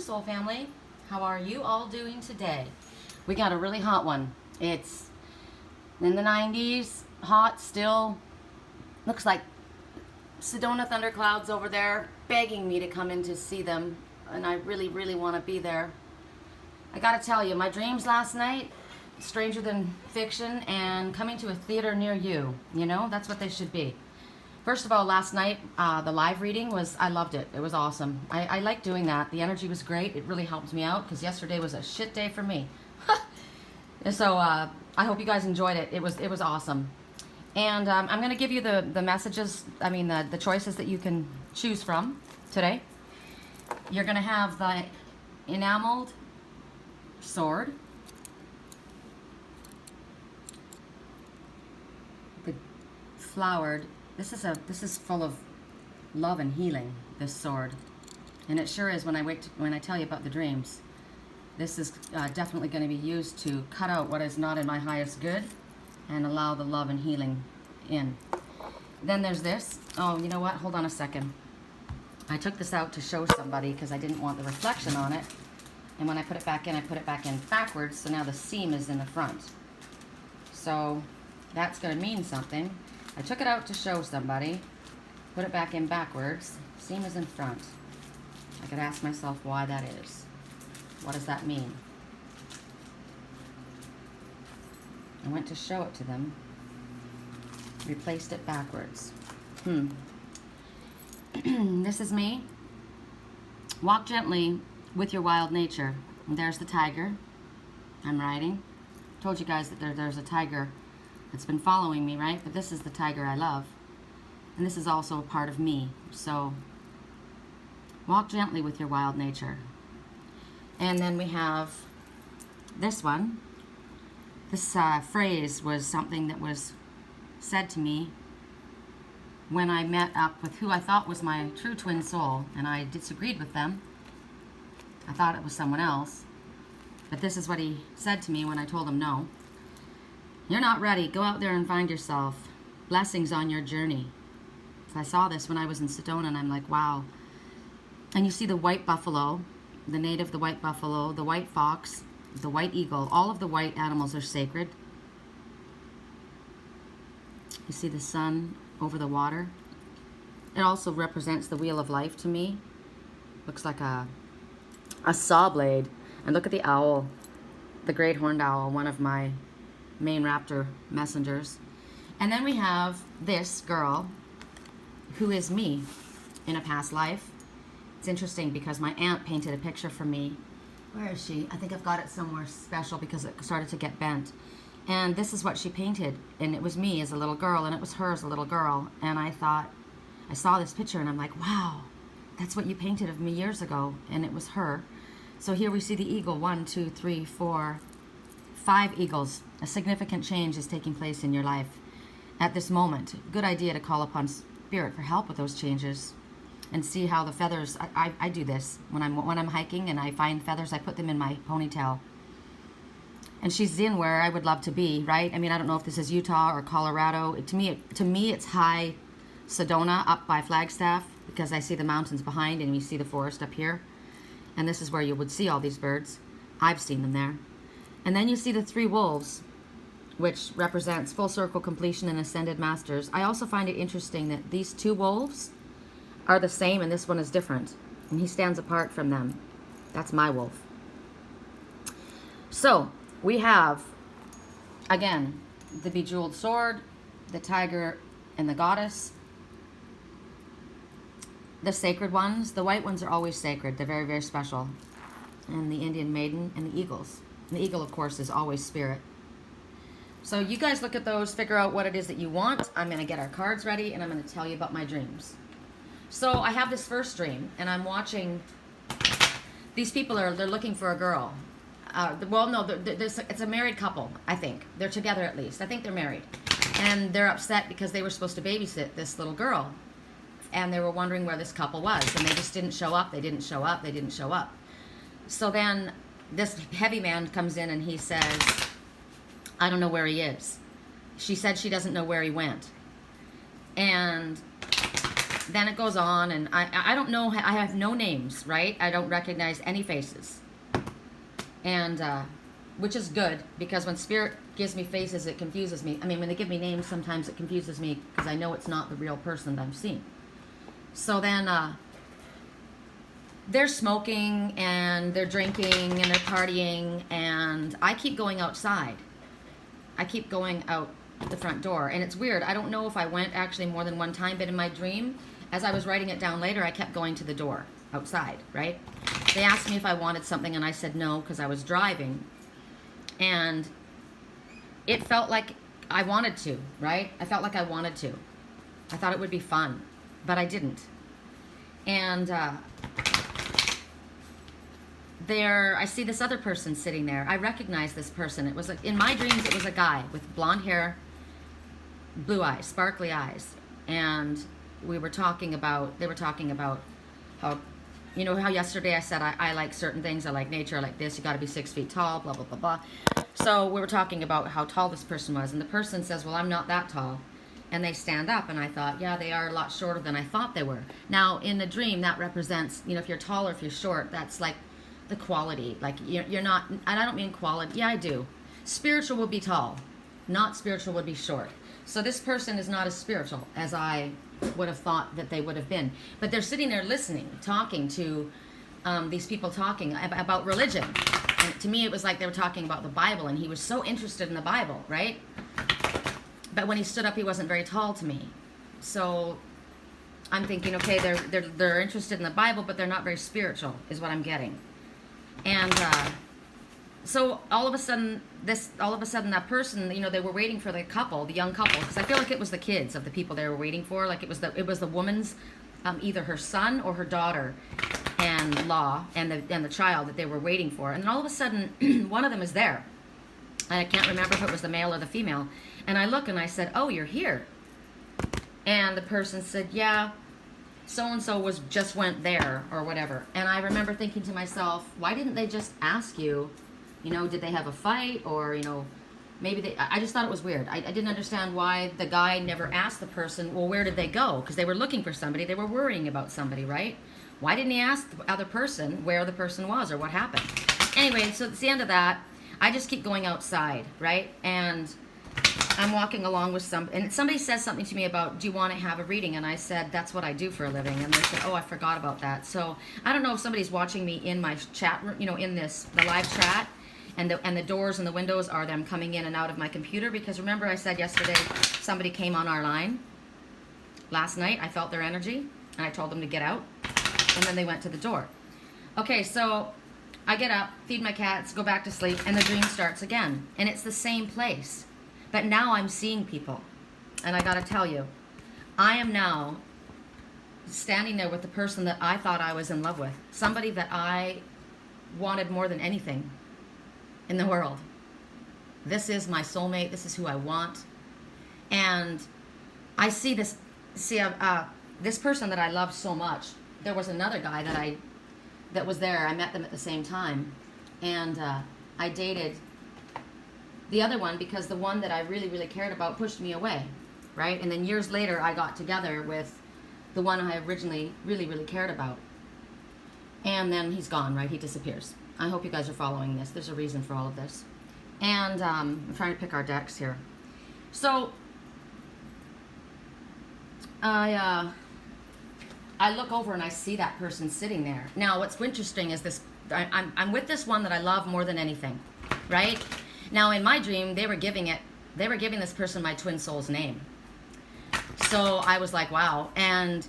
soul family. How are you all doing today? We got a really hot one. It's in the 90s, hot still. Looks like Sedona thunderclouds over there begging me to come in to see them, and I really, really want to be there. I gotta tell you, my dreams last night, stranger than fiction, and coming to a theater near you. You know, that's what they should be. First of all, last night, the live reading I loved it. It was awesome. I like doing that. The energy was great. It really helped me out because yesterday was a shit day for me. And so I hope you guys enjoyed it. It was awesome. And I'm going to give you the messages, the choices that you can choose from today. You're going to have the Enameled sword, the flowered. This is full of love and healing, this sword, and it sure is. When I tell you about the dreams, this is definitely going to be used to cut out what is not in my highest good, and allow the love and healing in. Then there's this. Oh, you know what? Hold on a second. I took this out to show somebody because I didn't want the reflection on it, and when I put it back in, I put it back in backwards. So now the seam is in the front. So that's going to mean something. I took it out to show somebody, put it back in backwards, seam is in front. I could ask myself why that is. What does that mean? I went to show it to them, replaced it backwards. This is me. Walk gently with your wild nature. And there's the tiger I'm riding. Told you guys that there's a tiger that's been following me, right? But this is the tiger I love. And this is also a part of me. So walk gently with your wild nature. And then we have this one. This phrase was something that was said to me when I met up with who I thought was my true twin soul, and I disagreed with them. I thought it was someone else. But this is what he said to me when I told him no. You're not ready. Go out there and find yourself. Blessings on your journey. So I saw this when I was in Sedona, and I'm like, wow. And you see the white buffalo, the native, the white buffalo, the white fox, the white eagle. All of the white animals are sacred. You see the sun over the water. It also represents the wheel of life to me. Looks like a saw blade. And look at the owl, the great horned owl, one of my main raptor messengers. And then we have this girl who is me in a past life. It's interesting because my aunt painted a picture for me. Where is she? I think I've got it somewhere special because it started to get bent. And this is what she painted, and it was me as a little girl, and it was her as a little girl. And I thought, I saw this picture and I'm like, wow, that's what you painted of me years ago. And it was her. So here we see the eagle. 1, 2, 3, 4, 5 eagles. A significant change is taking place in your life at this moment. Good idea to call upon spirit for help with those changes and see how the feathers. I do this when I'm hiking and I find feathers. I put them in my ponytail. And she's in where I would love to be, right? I mean, I don't know if this is Utah or Colorado. To me, it's high Sedona up by Flagstaff because I see the mountains behind and we see the forest up here. And this is where you would see all these birds. I've seen them there. And then you see the 3 wolves, which represents full circle completion and ascended masters. I also find it interesting that these 2 wolves are the same and this one is different. And he stands apart from them. That's my wolf. So we have, again, the bejeweled sword, the tiger and the goddess, the sacred ones. The white ones are always sacred. They're very, very special. And the Indian Maiden and the eagles. And the eagle, of course, is always spirit. So you guys look at those, figure out what it is that you want. I'm going to get our cards ready, and I'm going to tell you about my dreams. So I have this first dream, and I'm watching. These people they're looking for a girl. Well, no, it's a married couple, I think. They're together at least. I think they're married. And they're upset because they were supposed to babysit this little girl. And they were wondering where this couple was. And they just didn't show up. They didn't show up. They didn't show up. So then this heavy man comes in and he says, I don't know where he is. She said she doesn't know where he went. And then it goes on, and I don't know, I have no names, right? I don't recognize any faces. And, which is good, because when spirit gives me faces, it confuses me. I mean, when they give me names, sometimes it confuses me, because I know it's not the real person that I'm seeing. So then, they're smoking, and they're drinking, and they're partying, and I keep going outside. I keep going out the front door, and it's weird. I don't know if I went actually more than one time, but in my dream, as I was writing it down later, I kept going to the door outside, right? They asked me if I wanted something, and I said no, because I was driving, and it felt like I wanted to, right? I felt like I wanted to. I thought it would be fun, but I didn't. And there, I see this other person sitting there. I recognize this person. It was like, in my dreams, it was a guy with blonde hair, blue eyes, sparkly eyes, and they were talking about how, you know, how yesterday I said I like certain things, I like nature, I like this, you got to be 6 feet tall, blah, blah, blah, blah. So we were talking about how tall this person was, and the person says, well, I'm not that tall. And they stand up, and I thought, yeah, they are a lot shorter than I thought they were. Now, in the dream, that represents, you know, if you're tall or if you're short, that's like the quality. Like, you're not, and I don't mean quality, yeah, I do. Spiritual would be tall, not spiritual would be short. So this person is not as spiritual as I would have thought that they would have been. But they're sitting there listening, talking to these people talking about religion. And to me, it was like they were talking about the Bible, and he was so interested in the Bible, right? But when he stood up, he wasn't very tall to me. So I'm thinking, okay, they're interested in the Bible, but they're not very spiritual, is what I'm getting. And so all of a sudden, that person, you know, they were waiting for the couple, the young couple, because I feel like it was the kids of the people they were waiting for. Like it was the woman's, either her son or her daughter, and law, and the child that they were waiting for. And then all of a sudden, one of them is there. I can't remember if it was the male or the female. And I look and I said, oh, you're here. And the person said, yeah, so-and-so just went there or whatever. And I remember thinking to myself, why didn't they just ask you, you know, did they have a fight, or, you know, maybe I just thought it was weird. I didn't understand why the guy never asked the person, well, where did they go? Because they were looking for somebody. They were worrying about somebody, right? Why didn't he ask the other person where the person was or what happened? Anyway, so it's the end of that. I just keep going outside, right? And I'm walking along with and somebody says something to me about, do you want to have a reading? And I said, that's what I do for a living. And they said, oh, I forgot about that. So I don't know if somebody's watching me in my chat room, you know, in the live chat, and the doors and the windows are them coming in and out of my computer, because remember I said yesterday somebody came on our line last night. I felt their energy, and I told them to get out, and then they went to the door. Okay, so I get up, feed my cats, go back to sleep, and the dream starts again. And it's the same place. But now I'm seeing people. And I gotta tell you, I am now standing there with the person that I thought I was in love with. Somebody that I wanted more than anything in the world. This is my soulmate. This is who I want. And I see this person that I love so much. There was another guy that was there. I met them at the same time. And I dated the other one because the one that I really, really cared about pushed me away, right? And then years later, I got together with the one I originally really, really cared about. And then he's gone, right? He disappears. I hope you guys are following this. There's a reason for all of this. And I'm trying to pick our decks here. So I look over and I see that person sitting there. Now, what's interesting is this. I'm with this one that I love more than anything, right? Now, in my dream, they were giving this person my twin soul's name. So I was like, wow. And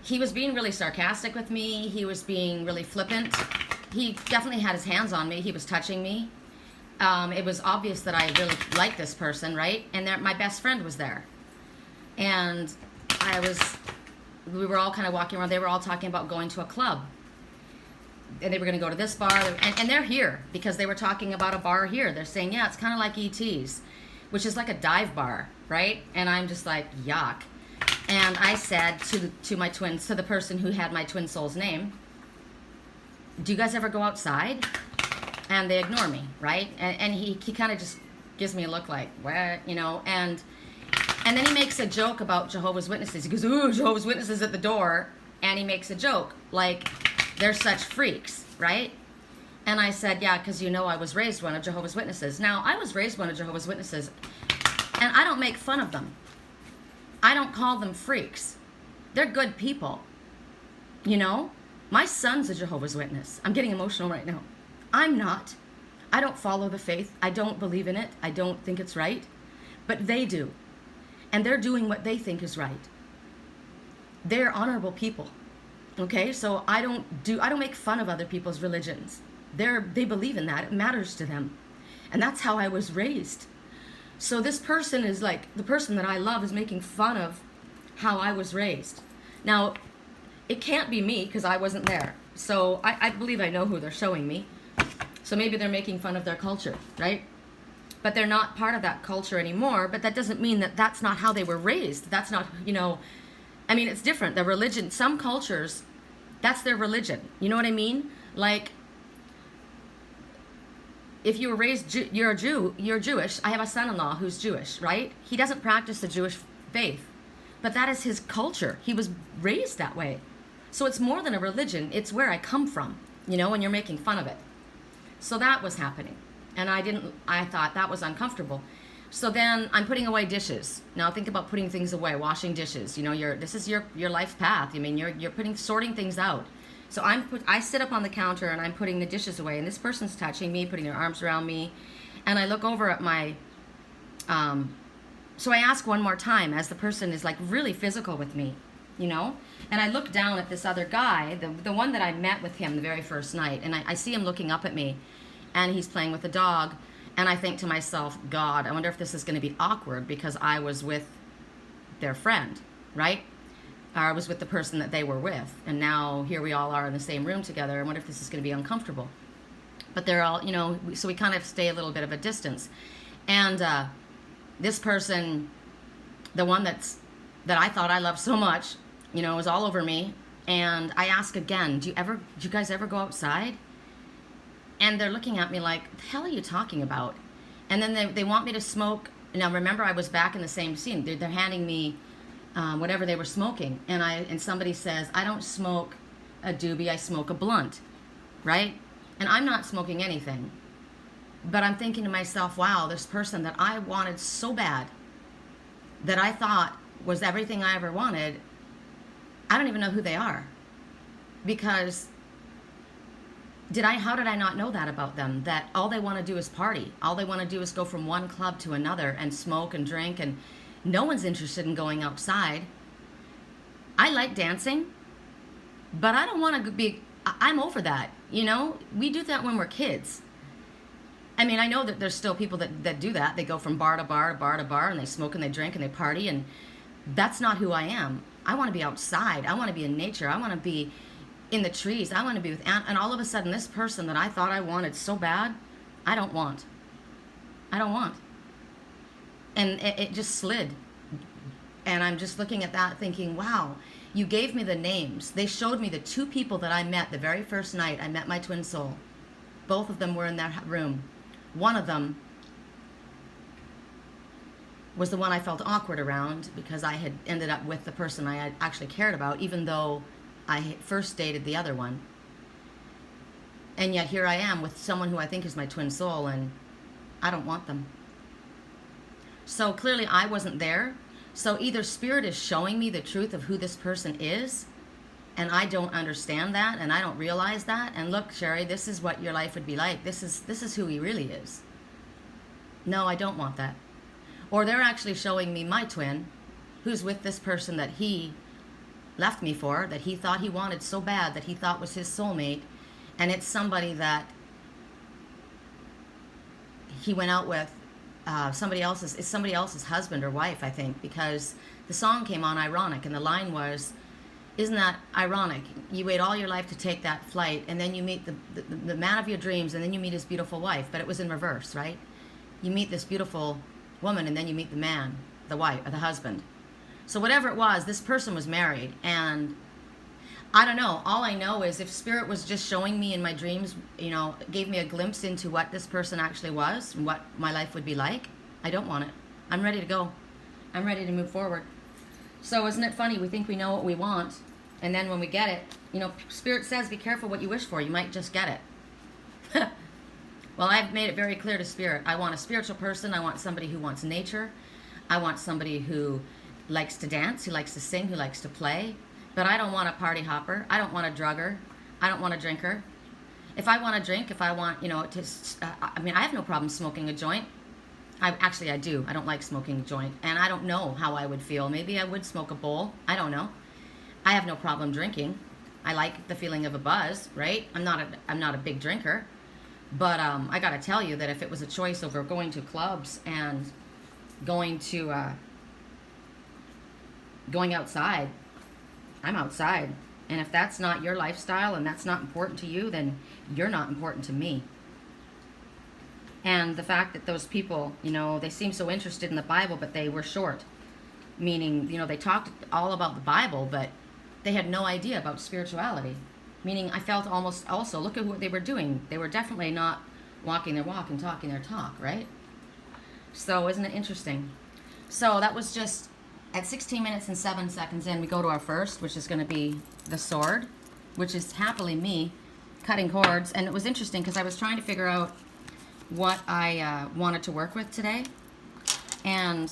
he was being really sarcastic with me. He was being really flippant. He definitely had his hands on me. He was touching me. It was obvious that I really liked this person, right? And my best friend was there. And we were all kind of walking around. They were all talking about going to a club. And they were going to go to this bar. And they're here because they were talking about a bar here. They're saying, yeah, it's kind of like ET's, which is like a dive bar, right? And I'm just like, yuck. And I said to my twins, to the person who had my twin soul's name, do you guys ever go outside? And they ignore me, right? And he kind of just gives me a look like, what, you know? And And then he makes a joke about Jehovah's Witnesses. He goes, ooh, Jehovah's Witnesses at the door. And he makes a joke, like, they're such freaks, right? And I said, yeah, because you know I was raised one of Jehovah's Witnesses. Now, I was raised one of Jehovah's Witnesses, and I don't make fun of them. I don't call them freaks. They're good people, you know? My son's a Jehovah's Witness. I'm getting emotional right now. I'm not. I don't follow the faith. I don't believe in it. I don't think it's right. But they do. And they're doing what they think is right. They're honorable people. Okay? So I don't make fun of other people's religions. They believe in that. It matters to them. And that's how I was raised. So this person is like, the person that I love is making fun of how I was raised. Now, it can't be me because I wasn't there. So I believe I know who they're showing me. So maybe they're making fun of their culture, right? But they're not part of that culture anymore. But that doesn't mean that that's not how they were raised. That's not, you know, I mean, it's different. The religion, some cultures, that's their religion. You know what I mean? Like, if you were raised, you're a Jew, you're Jewish. I have a son-in-law who's Jewish, right? He doesn't practice the Jewish faith. But that is his culture. He was raised that way. So it's more than a religion. It's where I come from, you know, and you're making fun of it. So that was happening. And I thought that was uncomfortable. So then I'm putting away dishes. Now think about putting things away, washing dishes. You know, this is your life path. I mean, you're sorting things out. So I sit up on the counter and I'm putting the dishes away, and this person's touching me, putting their arms around me, and I look over at my, so I ask one more time as the person is like really physical with me, you know, and I look down at this other guy, the one that I met with him the very first night, and I see him looking up at me, and he's playing with the dog, and I think to myself, God, I wonder if this is going to be awkward because I was with their friend, right? I was with the person that they were with, and now here we all are in the same room together. I wonder if this is going to be uncomfortable. But they're all, you know, so we kind of stay a little bit of a distance. And this person, the one that I thought I loved so much, you know, was all over me. And I ask again, do you guys ever go outside? And they're looking at me like, what the hell are you talking about? And then they want me to smoke. Now remember, I was back in the same scene. They're handing me whatever they were smoking, and somebody says, I don't smoke a doobie, I smoke a blunt, right? And I'm not smoking anything, but I'm thinking to myself, wow, this person that I wanted so bad, that I thought was everything I ever wanted, I don't even know who they are, because how did I not know that about them? That all they want to do is party, all they want to do is go from one club to another and smoke and drink, and no one's interested in going outside. I like dancing, but I don't want to be, I'm over that, you know? We do that when we're kids. I mean, I know that there's still people that do that. They go from bar to bar to bar to bar, and they smoke and they drink and they party, and that's not who I am. I want to be outside. I want to be in nature. I want to be in the trees. I want to be with, and all of a sudden this person that I thought I wanted so bad, I don't want. And it just slid. And I'm just looking at that thinking, wow, you gave me the names. They showed me the two people that I met the very first night I met my twin soul. Both of them were in that room. One of them was the one I felt awkward around because I had ended up with the person I had actually cared about, even though I first dated the other one. And yet here I am with someone who I think is my twin soul, and I don't want them. So clearly I wasn't there. So either Spirit is showing me the truth of who this person is, and I don't understand that, and I don't realize that. And look, Sherry, this is what your life would be like. This is who he really is. No, I don't want that. Or they're actually showing me my twin, who's with this person that he left me for, that he thought he wanted so bad, that he thought was his soulmate, and it's somebody that he went out with. Somebody else's husband or wife, I think, because the song came on ironic, and the line was, isn't that ironic? You wait all your life to take that flight, and then you meet the man of your dreams, and then you meet his beautiful wife. But it was in reverse, right? You meet this beautiful woman, and then you meet the man, the wife, or the husband. So whatever it was, this person was married, and I don't know. All I know is if Spirit was just showing me in my dreams, you know, gave me a glimpse into what this person actually was and what my life would be like, I don't want it. I'm ready to go. I'm ready to move forward. So isn't it funny? We think we know what we want, and then when we get it, you know, Spirit says, be careful what you wish for. You might just get it. Well, I've made it very clear to Spirit. I want a spiritual person. I want somebody who wants nature. I want somebody who likes to dance, who likes to sing, who likes to play. But I don't want a party hopper. I don't want a drugger. I don't want a drinker. If I want to drink, if I want, you know, I mean, I have no problem smoking a joint. I do. I don't like smoking a joint. And I don't know how I would feel. Maybe I would smoke a bowl. I don't know. I have no problem drinking. I like the feeling of a buzz, right? I'm not a big drinker. But I got to tell you that if it was a choice over going to clubs and going outside, I'm outside. And if that's not your lifestyle and that's not important to you, then you're not important to me. And the fact that those people, you know, they seem so interested in the Bible, but they were short. Meaning, you know, they talked all about the Bible, but they had no idea about spirituality. Meaning, I felt almost also, look at what they were doing. They were definitely not walking their walk and talking their talk, right? So, isn't it interesting? So, that was just, at 16 minutes and 7 seconds in, we go to our first, which is going to be the sword, which is happily me cutting cords. And it was interesting because I was trying to figure out what I wanted to work with today. And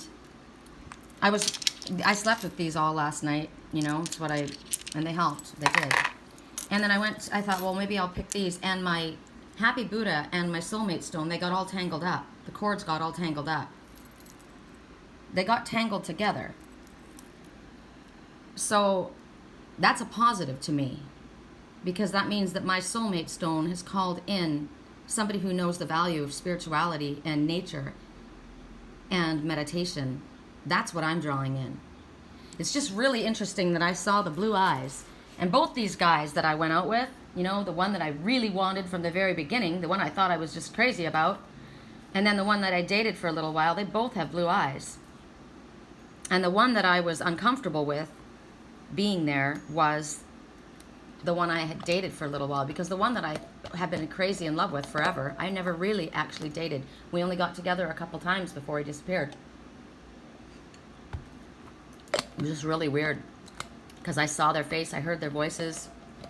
I slept with these all last night, you know, it's what and they helped, they did. And then I thought, well, maybe I'll pick these. And my Happy Buddha and my Soulmate Stone, they got all tangled up. The cords got all tangled up. They got tangled together. So that's a positive to me, because that means that my Soulmate Stone has called in somebody who knows the value of spirituality and nature and meditation. That's what I'm drawing in. It's just really interesting that I saw the blue eyes. And both these guys that I went out with, you know, the one that I really wanted from the very beginning, the one I thought I was just crazy about, and then the one that I dated for a little while, they both have blue eyes. And the one that I was uncomfortable with being there was the one I had dated for a little while, because the one that I had been crazy in love with forever, I never really actually dated. We only got together a couple times before he disappeared. It was just really weird, because I saw their face, I heard their voices.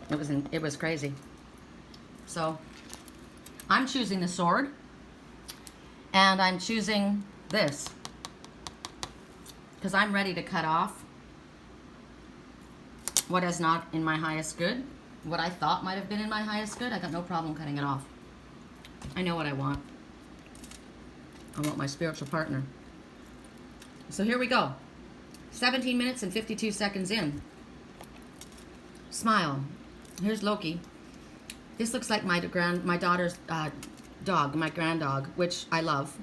It was crazy. So I'm choosing the sword, and I'm choosing this because I'm ready to cut off what is not in my highest good. What I thought might have been in my highest good, I got no problem cutting it off. I know what I want. I want my spiritual partner. So here we go. 17 minutes and 52 seconds in. Smile. Here's Loki. This looks like my daughter's dog, my grand dog, which I love.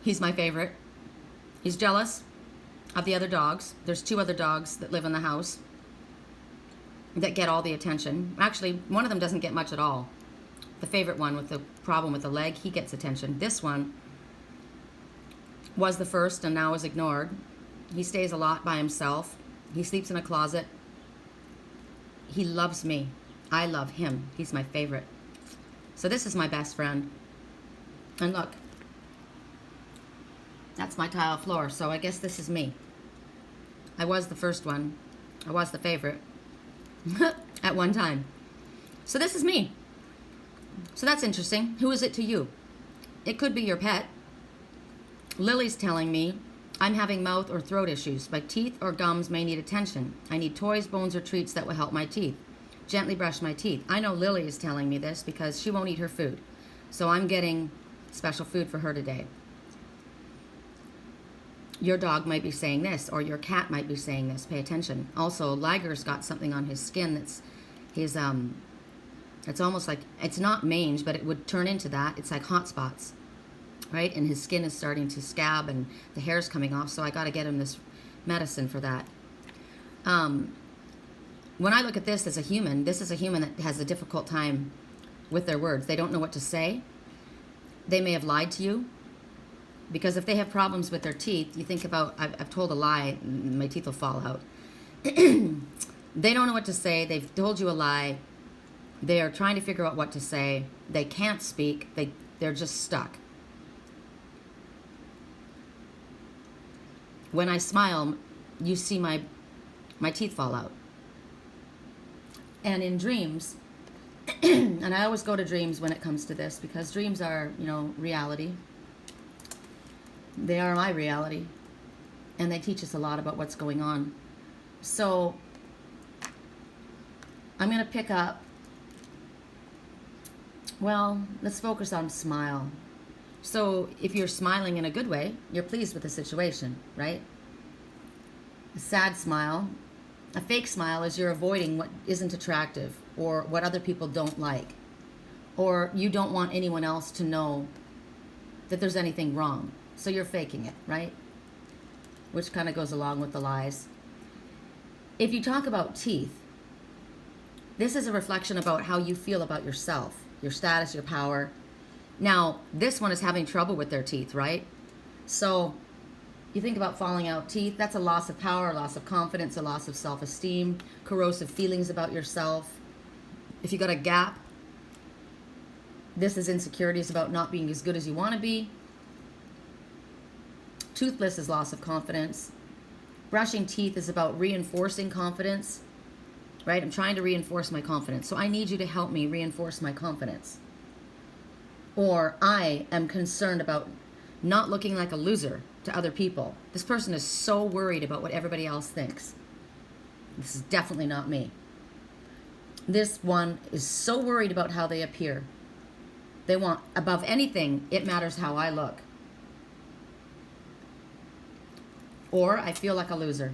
He's my favorite. He's jealous of the other dogs. There's 2 other dogs that live in the house that get all the attention. Actually, one of them doesn't get much at all. The favorite one with the problem with the leg, he gets attention. This one was the first and now is ignored. He stays a lot by himself. He sleeps in a closet. He loves me. I love him. He's my favorite. So this is my best friend. And look, that's my tile floor. So I guess this is me. I was the first one. I was the favorite at one time. So this is me. So that's interesting. Who is it to you? It could be your pet. Lily's telling me I'm having mouth or throat issues. My teeth or gums may need attention. I need toys, bones, or treats that will help my teeth. Gently brush my teeth. I know Lily is telling me this because she won't eat her food. So I'm getting special food for her today. Your dog might be saying this, or your cat might be saying this. Pay attention. Also, Liger's got something on his skin that's his, it's almost like, it's not mange, but it would turn into that. It's like hot spots, right? And his skin is starting to scab and the hair's coming off, so I got to get him this medicine for that. When I look at this as a human, this is a human that has a difficult time with their words. They don't know what to say. They may have lied to you. Because if they have problems with their teeth, you think about, I've told a lie, my teeth will fall out. They don't know what to say. They've told you a lie. They are trying to figure out what to say. They can't speak. They're just stuck. When I smile, you see my teeth fall out. And in dreams, and I always go to dreams when it comes to this, because dreams are, you know, reality. They are my reality. And they teach us a lot about what's going on. So I'm going to pick up, well, let's focus on smile. So if you're smiling in a good way, you're pleased with the situation, right? A sad smile, a fake smile, is you're avoiding what isn't attractive or what other people don't like. Or you don't want anyone else to know that there's anything wrong. So you're faking it, right? Which kind of goes along with the lies. If you talk about teeth, this is a reflection about how you feel about yourself, your status, your power. Now, this one is having trouble with their teeth, right? So you think about falling out teeth, that's a loss of power, a loss of confidence, a loss of self-esteem, corrosive feelings about yourself. If you got a gap, this is insecurities about not being as good as you want to be. Toothless is loss of confidence. Brushing teeth is about reinforcing confidence, right? I'm trying to reinforce my confidence. So I need you to help me reinforce my confidence. Or I am concerned about not looking like a loser to other people. This person is so worried about what everybody else thinks. This is definitely not me. This one is so worried about how they appear. They want, above anything, it matters how I look. Or I feel like a loser.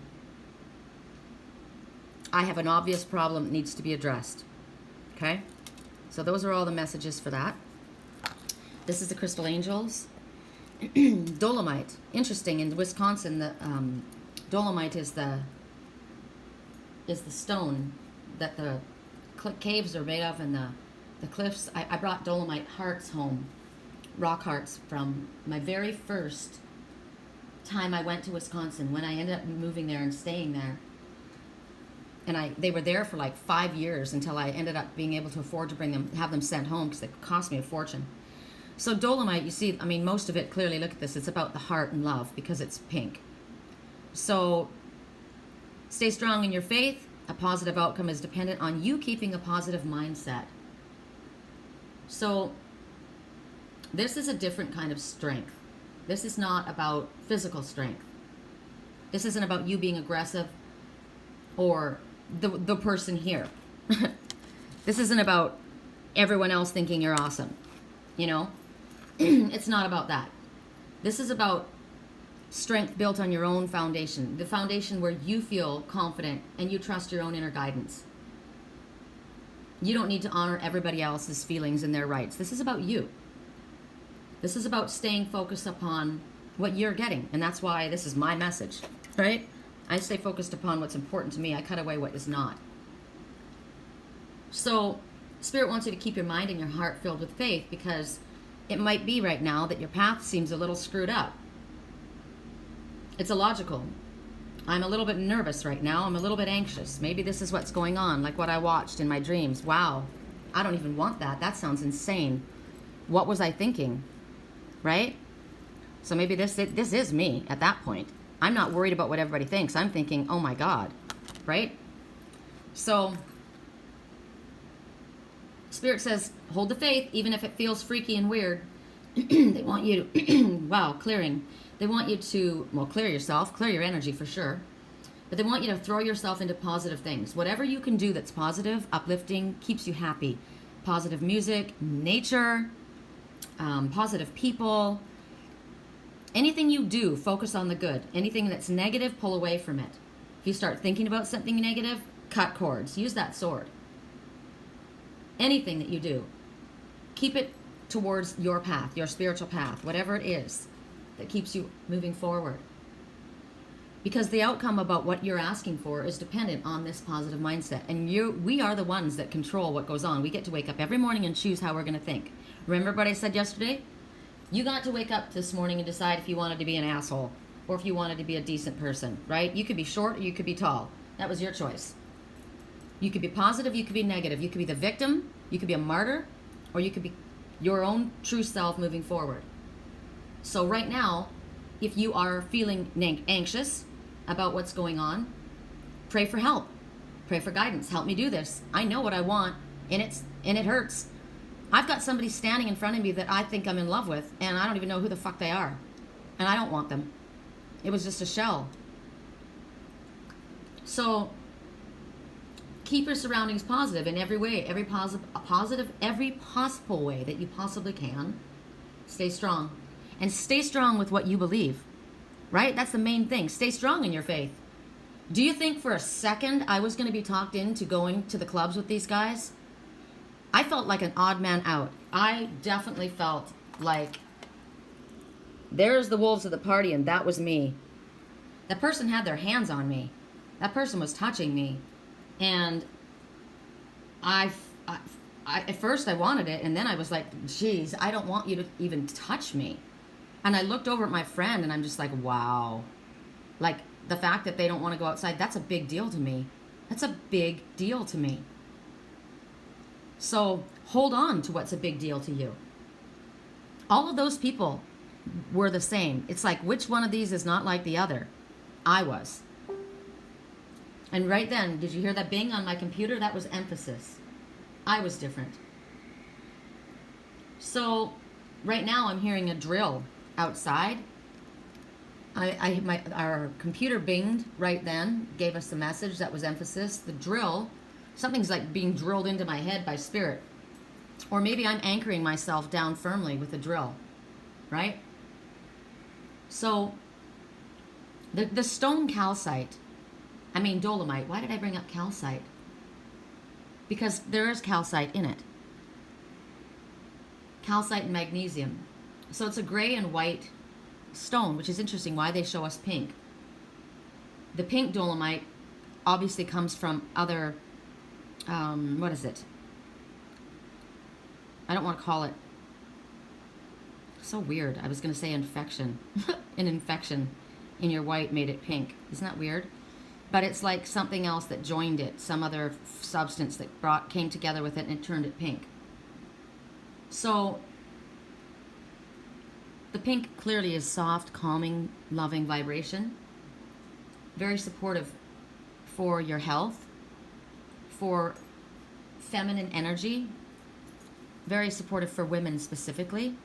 I have an obvious problem that needs to be addressed. Okay? So those are all the messages for that. This is the Crystal Angels. Dolomite. Interesting. In Wisconsin, the Dolomite is the stone that the caves are made of, and the cliffs. I brought Dolomite hearts home, rock hearts, from my very first time I went to Wisconsin, when I ended up moving there and staying there. And they were there for like 5 years until I ended up being able to afford to have them sent home, because it cost me a fortune. So Dolomite, you see, I mean, most of it, clearly, look at this, it's about the heart and love, because it's pink. So stay strong in your faith. A positive outcome is dependent on you keeping a positive mindset. So this is a different kind of strength. This is not about physical strength. This isn't about you being aggressive or the person here. This isn't about everyone else thinking you're awesome. You know? It's not about that. This is about strength built on your own foundation. The foundation where you feel confident and you trust your own inner guidance. You don't need to honor everybody else's feelings and their rights. This is about you. This is about staying focused upon what you're getting. And that's why this is my message, right? I stay focused upon what's important to me. I cut away what is not. So Spirit wants you to keep your mind and your heart filled with faith, because it might be right now that your path seems a little screwed up. It's illogical. I'm a little bit nervous right now. I'm a little bit anxious. Maybe this is what's going on, like what I watched in my dreams. Wow, I don't even want that. That sounds insane. What was I thinking? Right? So maybe this is me at that point. I'm not worried about what everybody thinks. I'm thinking, oh my God, right? So Spirit says, hold the faith, even if it feels freaky and weird. They want you to, wow, clearing. They want you to, well, clear yourself, clear your energy for sure. But they want you to throw yourself into positive things. Whatever you can do that's positive, uplifting, keeps you happy. Positive music, nature, positive people. Anything you do, focus on the good. Anything that's negative, pull away from it. If you start thinking about something negative, cut cords. Use that sword. Anything that you do, keep it towards your path, your spiritual path, whatever it is that keeps you moving forward. Because the outcome about what you're asking for is dependent on this positive mindset. And we are the ones that control what goes on. We get to wake up every morning and choose how we're going to think. Remember what I said yesterday? You got to wake up this morning and decide if you wanted to be an asshole or if you wanted to be a decent person, right? You could be short or you could be tall. That was your choice. You could be positive, you could be negative. You could be the victim, you could be a martyr, or you could be your own true self moving forward. So right now, if you are feeling anxious about what's going on, pray for help. Pray for guidance. Help me do this. I know what I want, and it hurts. I've got somebody standing in front of me that I think I'm in love with, and I don't even know who the fuck they are. And I don't want them. It was just a shell. So keep your surroundings positive in every way, every possible way that you possibly can. Stay strong. And stay strong with what you believe, right? That's the main thing. Stay strong in your faith. Do you think for a second I was going to be talked into going to the clubs with these guys? I felt like an odd man out. I definitely felt like there's the wolves of the party, and that was me. That person had their hands on me. That person was touching me. And at first I wanted it, and then I was like, geez, I don't want you to even touch me. And I looked over at my friend, and I'm just like, wow. Like, the fact that they don't want to go outside, that's a big deal to me. That's a big deal to me. So hold on to what's a big deal to you. All of those people were the same. It's like, which one of these is not like the other? I was. And right then, did you hear that bing on my computer? That was emphasis. I was different. So right now I'm hearing a drill outside. Our computer binged right then, gave us the message. That was emphasis. The drill, something's like being drilled into my head by spirit. Or maybe I'm anchoring myself down firmly with the drill, right? So the stone calcite, Dolomite. Why did I bring up calcite? Because there is calcite in it. Calcite and magnesium. So it's a gray and white stone, which is interesting why they show us pink. The pink dolomite obviously comes from other, what is it? I don't want to call it, so weird. I was going to say infection. An infection in your white made it pink. Isn't that weird? But it's like something else that joined it, some other substance that came together with it and it turned it pink. So the pink clearly is soft, calming, loving vibration. Very supportive for your health, for feminine energy. Very supportive for women specifically.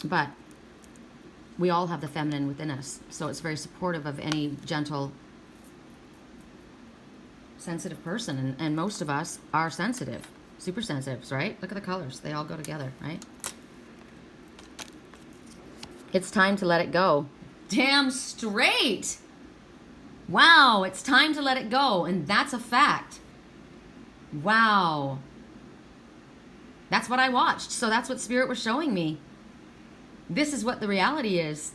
But we all have the feminine within us. So it's very supportive of any gentle, sensitive person. And most of us are sensitive. Super sensitives, right? Look at the colors. They all go together, right? It's time to let it go. Damn straight. Wow, it's time to let it go. And that's a fact. Wow. That's what I watched. So that's what Spirit was showing me. This is what the reality is.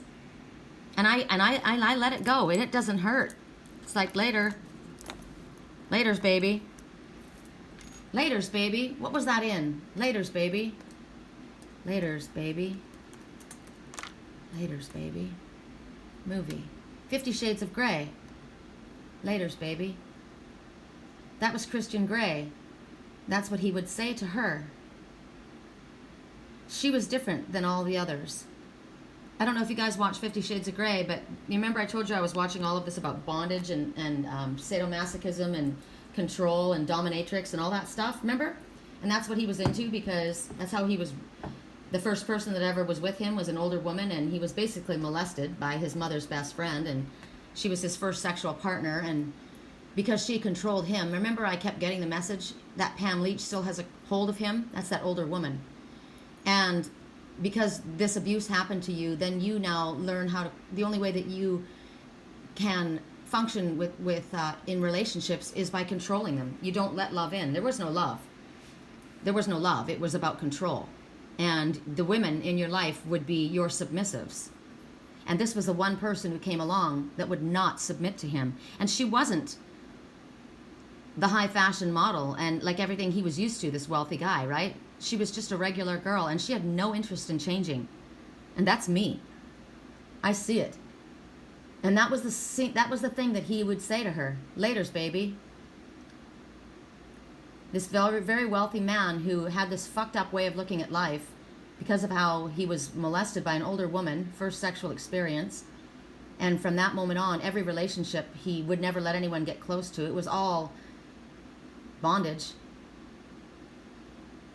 And I let it go. And it doesn't hurt. It's like later. Later's, baby. Later's, baby. What was that in? Later's, baby. Later's, baby. Later's, baby. Movie. 50 Shades of Grey. Later's, baby. That was Christian Grey. That's what he would say to her. She was different than all the others. I don't know if you guys watch 50 Shades of Grey, but you remember I told you I was watching all of this about bondage and sadomasochism and control and dominatrix and all that stuff, remember? And that's what he was into, because that's how he was. The first person that ever was with him was an older woman, and he was basically molested by his mother's best friend, and she was his first sexual partner, and because she controlled him, remember I kept getting the message that Pam Leach still has a hold of him? That's that older woman. And because this abuse happened to you, then you now learn how to, the only way that you can function with in relationships is by controlling them. You don't let love in. There was no love. There was no love. It was about control. And the women in your life would be your submissives. And this was the one person who came along that would not submit to him. And she wasn't the high fashion model and like everything he was used to, this wealthy guy, right? She was just a regular girl, and she had no interest in changing. And that's me. I see it. And that was the thing that he would say to her. Later's, baby. This very, very wealthy man who had this fucked up way of looking at life, because of how he was molested by an older woman, first sexual experience. And from that moment on, every relationship he would never let anyone get close to. It was all bondage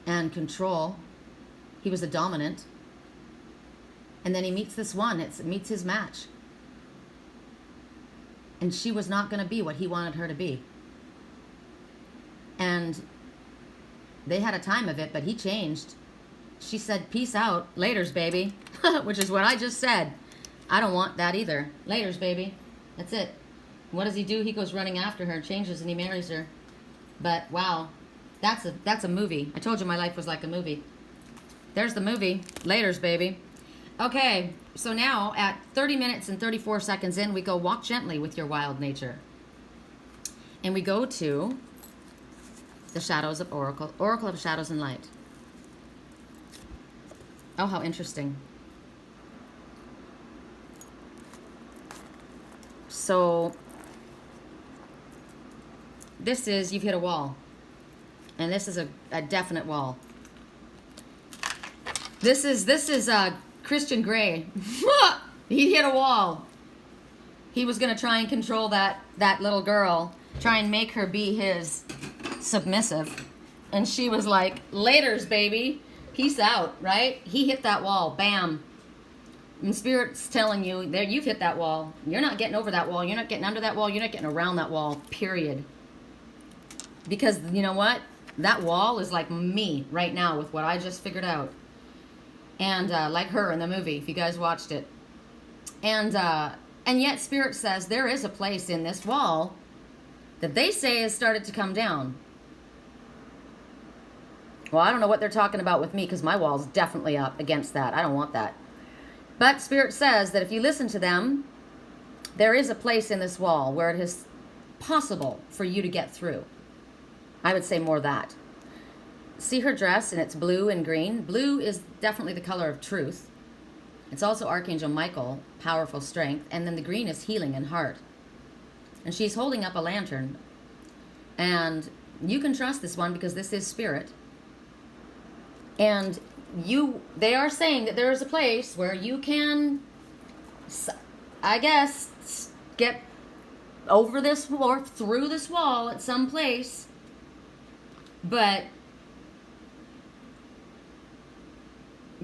and control. He was a dominant. And then he meets this one. Meets his match. And she was not going to be what he wanted her to be. And they had a time of it, but he changed. She said, peace out. Laters, baby. Which is what I just said. I don't want that either. Laters, baby. That's it. What does he do? He goes running after her, changes, and he marries her. But, wow. That's a movie. I told you my life was like a movie. There's the movie. Laters, baby. Okay, so now at 30 minutes and 34 seconds in, we go walk gently with your wild nature. And we go to the Shadows of Oracle. Oracle of Shadows and Light. Oh, how interesting. So, this is, you've hit a wall. And this is a definite wall. This is Christian Grey. He hit a wall. He was going to try and control that little girl, try and make her be his submissive. And she was like, laters, baby. Peace out, right? He hit that wall. Bam. And Spirit's telling you, there, you've hit that wall. You're not getting over that wall. You're not getting under that wall. You're not getting around that wall, period. Because, you know what? That wall is like me right now with what I just figured out. And like her in the movie, if you guys watched it. And yet Spirit says there is a place in this wall that they say has started to come down. Well, I don't know what they're talking about with me because my wall's definitely up against that. I don't want that. But Spirit says that if you listen to them, there is a place in this wall where it is possible for you to get through. I would say more that. See her dress, and it's blue and green. Blue is definitely the color of truth. It's also Archangel Michael, powerful strength. And then the green is healing and heart. And she's holding up a lantern. And you can trust this one because this is Spirit. And they are saying that there is a place where you can, I guess, get over this or through this wall at some place. But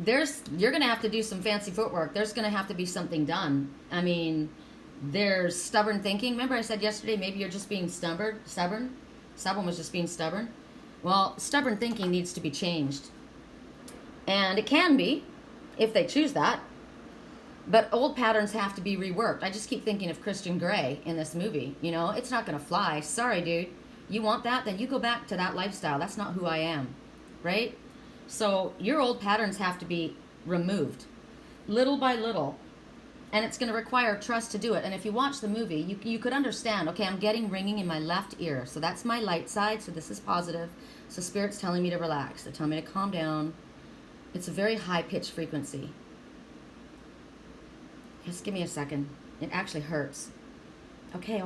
you're going to have to do some fancy footwork. There's going to have to be something done. I mean, there's stubborn thinking. Remember I said yesterday, maybe you're just being stubborn? Someone was just being stubborn. Well, stubborn thinking needs to be changed. And it can be, if they choose that. But old patterns have to be reworked. I just keep thinking of Christian Grey in this movie. You know, it's not going to fly. Sorry, dude. You want that? Then you go back to that lifestyle. That's not who I am. Right? So your old patterns have to be removed. Little by little. And it's going to require trust to do it. And if you watch the movie, you could understand, okay, I'm getting ringing in my left ear. So that's my light side. So this is positive. So Spirit's telling me to relax. They're telling me to calm down. It's a very high-pitched frequency. Just give me a second. It actually hurts. Okay.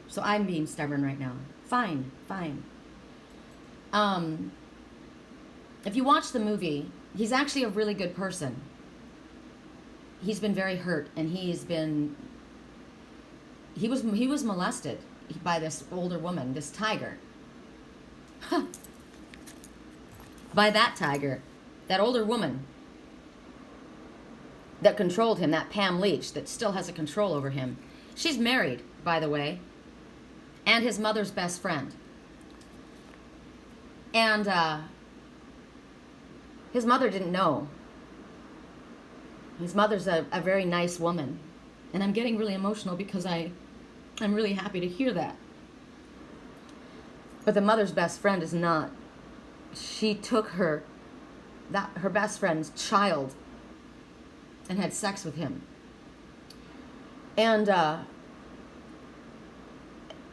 So I'm being stubborn right now. Fine. If you watch the movie, he's actually a really good person. He's been very hurt, and he was molested by this older woman, this tiger. By that tiger, that older woman that controlled him, that Pam Leach that still has a control over him. She's married, by the way, and his mother's best friend. And his mother didn't know. His mother's a very nice woman. And I'm getting really emotional because I'm really happy to hear that. But the mother's best friend is not. She took her best friend's child and had sex with him. And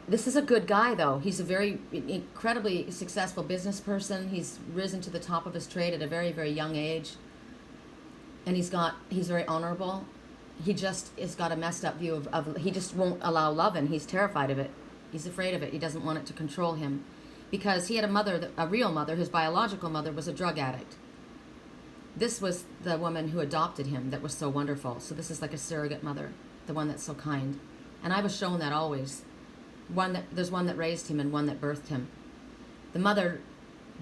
this is a good guy, though. He's a very incredibly successful business person. He's risen to the top of his trade at a very, very young age. And he's very honorable. He just has got a messed up view of he just won't allow love in. He's terrified of it. He's afraid of it. He doesn't want it to control him. Because he had a mother, a real mother, his biological mother was a drug addict. This was the woman who adopted him that was so wonderful. So this is like a surrogate mother, the one that's so kind. And I was shown that always. There's one that raised him and one that birthed him. The mother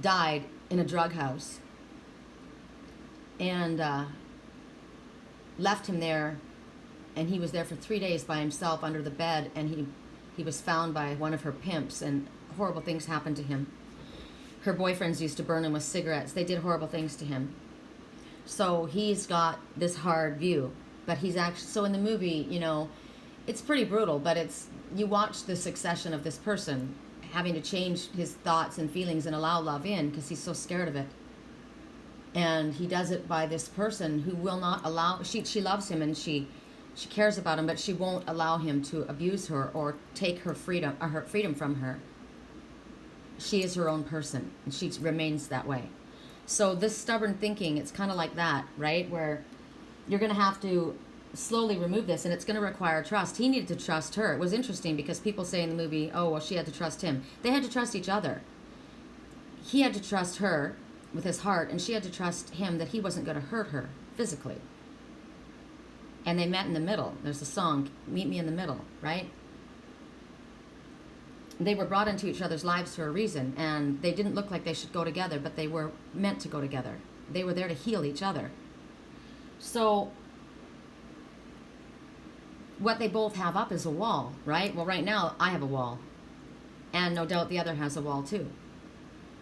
died in a drug house and left him there, and he was there for 3 days by himself under the bed, and he was found by one of her pimps, and horrible things happened to him. Her boyfriends used to burn him with cigarettes. They did horrible things to him. So he's got this hard view, but he's actually, so in the movie, you know, it's pretty brutal, but you watch the succession of this person having to change his thoughts and feelings and allow love in because he's so scared of it. And he does it by this person who will not allow, she loves him and she cares about him, but she won't allow him to abuse her or take her freedom from her. She is her own person, and she remains that way. So this stubborn thinking, it's kind of like that, right? Where you're going to have to slowly remove this, and it's going to require trust. He needed to trust her. It was interesting because people say in the movie, oh, well, she had to trust him. They had to trust each other. He had to trust her with his heart, and she had to trust him that he wasn't going to hurt her physically. And they met in the middle. There's a song, Meet Me in the Middle, right? They were brought into each other's lives for a reason, and they didn't look like they should go together, but they were meant to go together. They were there to heal each other. So what they both have up is a wall, right? Well, right now, I have a wall. And no doubt the other has a wall too.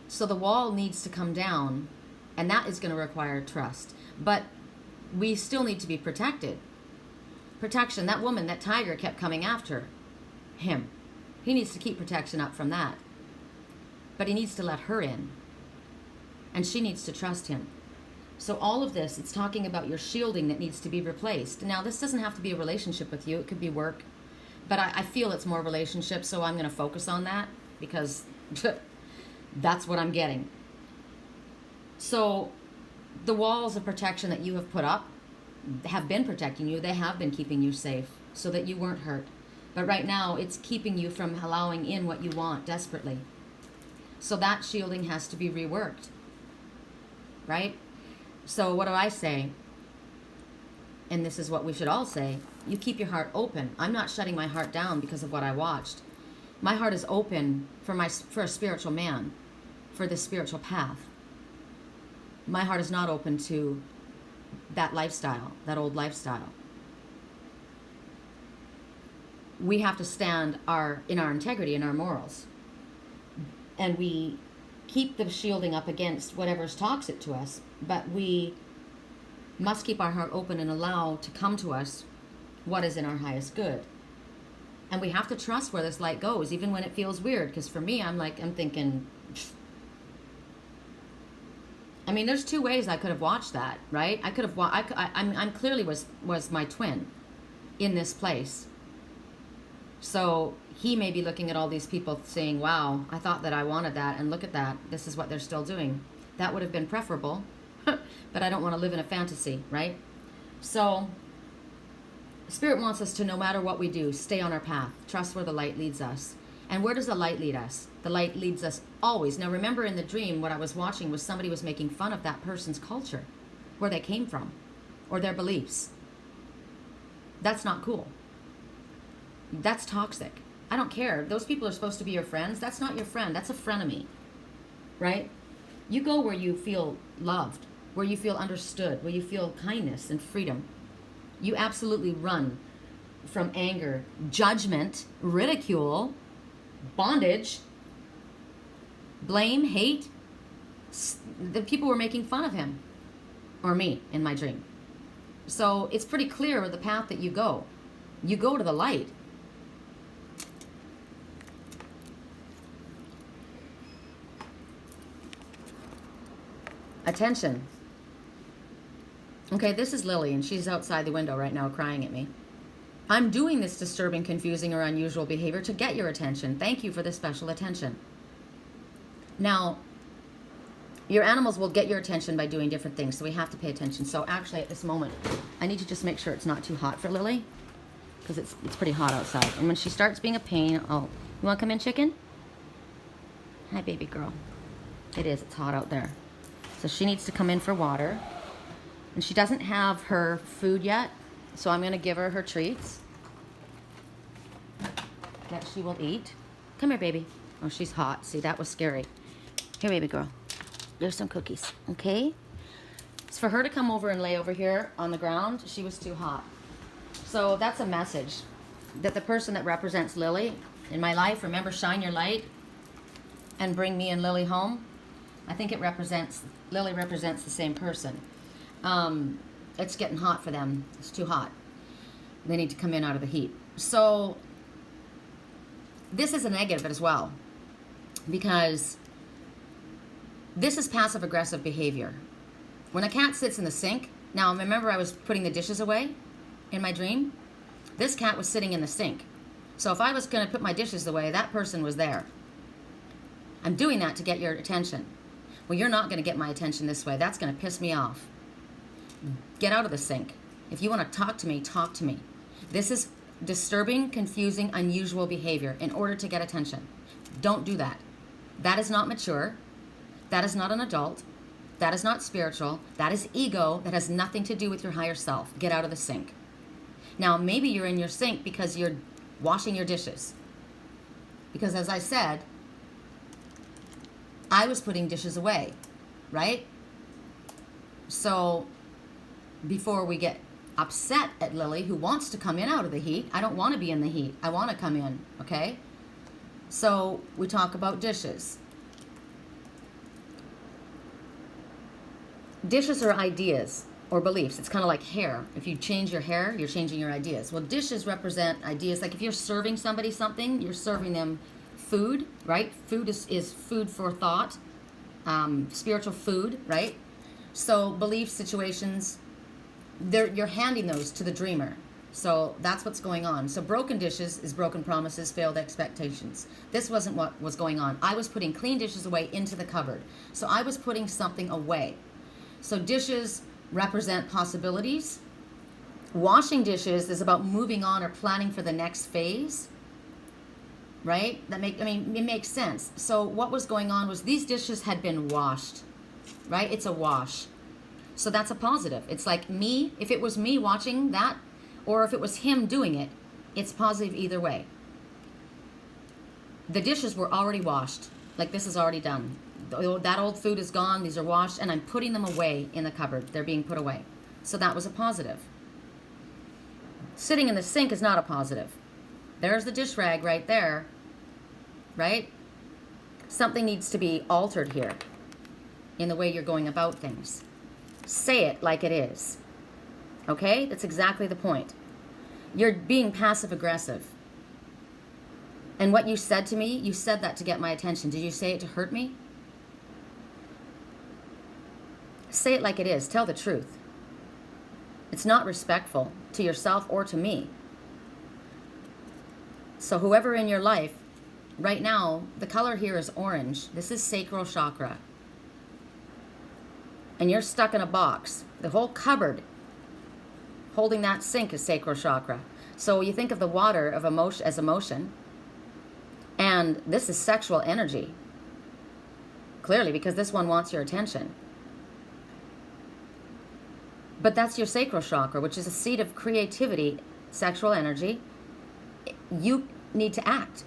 So the wall needs to come down, and that is going to require trust. But we still need to be protected. Protection. That woman, that tiger kept coming after him. He needs to keep protection up from that. But he needs to let her in. And she needs to trust him. So all of this, it's talking about your shielding that needs to be replaced. Now, this doesn't have to be a relationship with you. It could be work. But I feel it's more relationship, so I'm going to focus on that because that's what I'm getting. So the walls of protection that you have put up have been protecting you. They have been keeping you safe so that you weren't hurt. But right now, it's keeping you from allowing in what you want desperately. So that shielding has to be reworked. Right? So what do I say? And this is what we should all say. You keep your heart open. I'm not shutting my heart down because of what I watched. My heart is open for a spiritual man, for this spiritual path. My heart is not open to that lifestyle, that old lifestyle. We have to stand in our integrity and our morals. And we keep the shielding up against whatever's toxic to us, but we must keep our heart open and allow to come to us what is in our highest good. And we have to trust where this light goes, even when it feels weird. Because for me, I'm thinking, I mean, there's two ways I could have watched that, right? I could have, I'm clearly was my twin in this place. So he may be looking at all these people saying, wow, I thought that I wanted that, and look at that. This is what they're still doing. That would have been preferable, but I don't want to live in a fantasy, right? So Spirit wants us to, no matter what we do, stay on our path. Trust where the light leads us. And where does the light lead us? The light leads us always. Now remember, in the dream, what I was watching was somebody was making fun of that person's culture, where they came from, or their beliefs. That's not cool. That's toxic. I don't care. Those people are supposed to be your friends. That's not your friend. That's a frenemy, right? You go where you feel loved, where you feel understood, where you feel kindness and freedom. You absolutely run from anger, judgment, ridicule, bondage, blame, hate. The people were making fun of him, or me, in my dream. So it's pretty clear the path that you go. You go to the light. Attention. Okay, this is Lily, and she's outside the window right now crying at me. I'm doing this disturbing, confusing, or unusual behavior to get your attention. Thank you for this special attention. Now, your animals will get your attention by doing different things, so we have to pay attention. So actually, at this moment, I need to just make sure it's not too hot for Lily, because it's pretty hot outside. And when she starts being a pain, oh, you want to come in, chicken? Hi, baby girl. It is. It's hot out there. So she needs to come in for water. And she doesn't have her food yet, so I'm going to give her her treats that she will eat. Come here, baby. Oh, she's hot. See, that was scary. Here, baby girl. There's some cookies, okay? It's for her to come over and lay over here on the ground. She was too hot. So that's a message that the person that represents Lily in my life, remember, shine your light and bring me and Lily home. I think it represents, Lily represents the same person. It's getting hot for them. It's too hot. They need to come in out of the heat. So this is a negative as well, because this is passive-aggressive behavior. When a cat sits in the sink, now remember I was putting the dishes away in my dream? This cat was sitting in the sink. So if I was going to put my dishes away, that person was there. I'm doing that to get your attention. Well, you're not going to get my attention this way. That's going to piss me off. Get out of the sink. If you want to talk to me, talk to me. This is disturbing, confusing, unusual behavior in order to get attention. Don't do that. That is not mature. That is not an adult. That is not spiritual. That is ego. That has nothing to do with your higher self. Get out of the sink. Now, maybe you're in your sink because you're washing your dishes. Because as I said, I was putting dishes away, right? So before we get upset at Lily, who wants to come in out of the heat, I don't want to be in the heat. I want to come in, okay? So we talk about dishes. Dishes are ideas or beliefs. It's kind of like hair. If you change your hair, you're changing your ideas. Well, dishes represent ideas. Like if you're serving somebody something, you're serving them food, right? Food is food for thought, spiritual food, right? So belief situations, you're handing those to the dreamer. So that's what's going on. So broken dishes is broken promises, failed expectations. This wasn't what was going on. I was putting clean dishes away into the cupboard. So I was putting something away. So dishes represent possibilities. Washing dishes is about moving on or planning for the next phase, right? It makes sense. So what was going on was these dishes had been washed, right? It's a wash. So that's a positive. It's like me, if it was me watching that, or if it was him doing it, it's positive either way. The dishes were already washed. Like this is already done. That old food is gone. These are washed, and I'm putting them away in the cupboard. They're being put away. So that was a positive. Sitting in the sink is not a positive. There's the dish rag right there, right? Something needs to be altered here in the way you're going about things. Say it like it is. Okay? That's exactly the point. You're being passive-aggressive. And what you said to me, you said that to get my attention. Did you say it to hurt me? Say it like it is. Tell the truth. It's not respectful to yourself or to me. So whoever in your life, right now, the color here is orange. This is sacral chakra. And you're stuck in a box. The whole cupboard holding that sink is sacral chakra. So you think of the water of emotion as emotion. And this is sexual energy. Clearly, because this one wants your attention. But that's your sacral chakra, which is a seat of creativity, sexual energy. You need to act.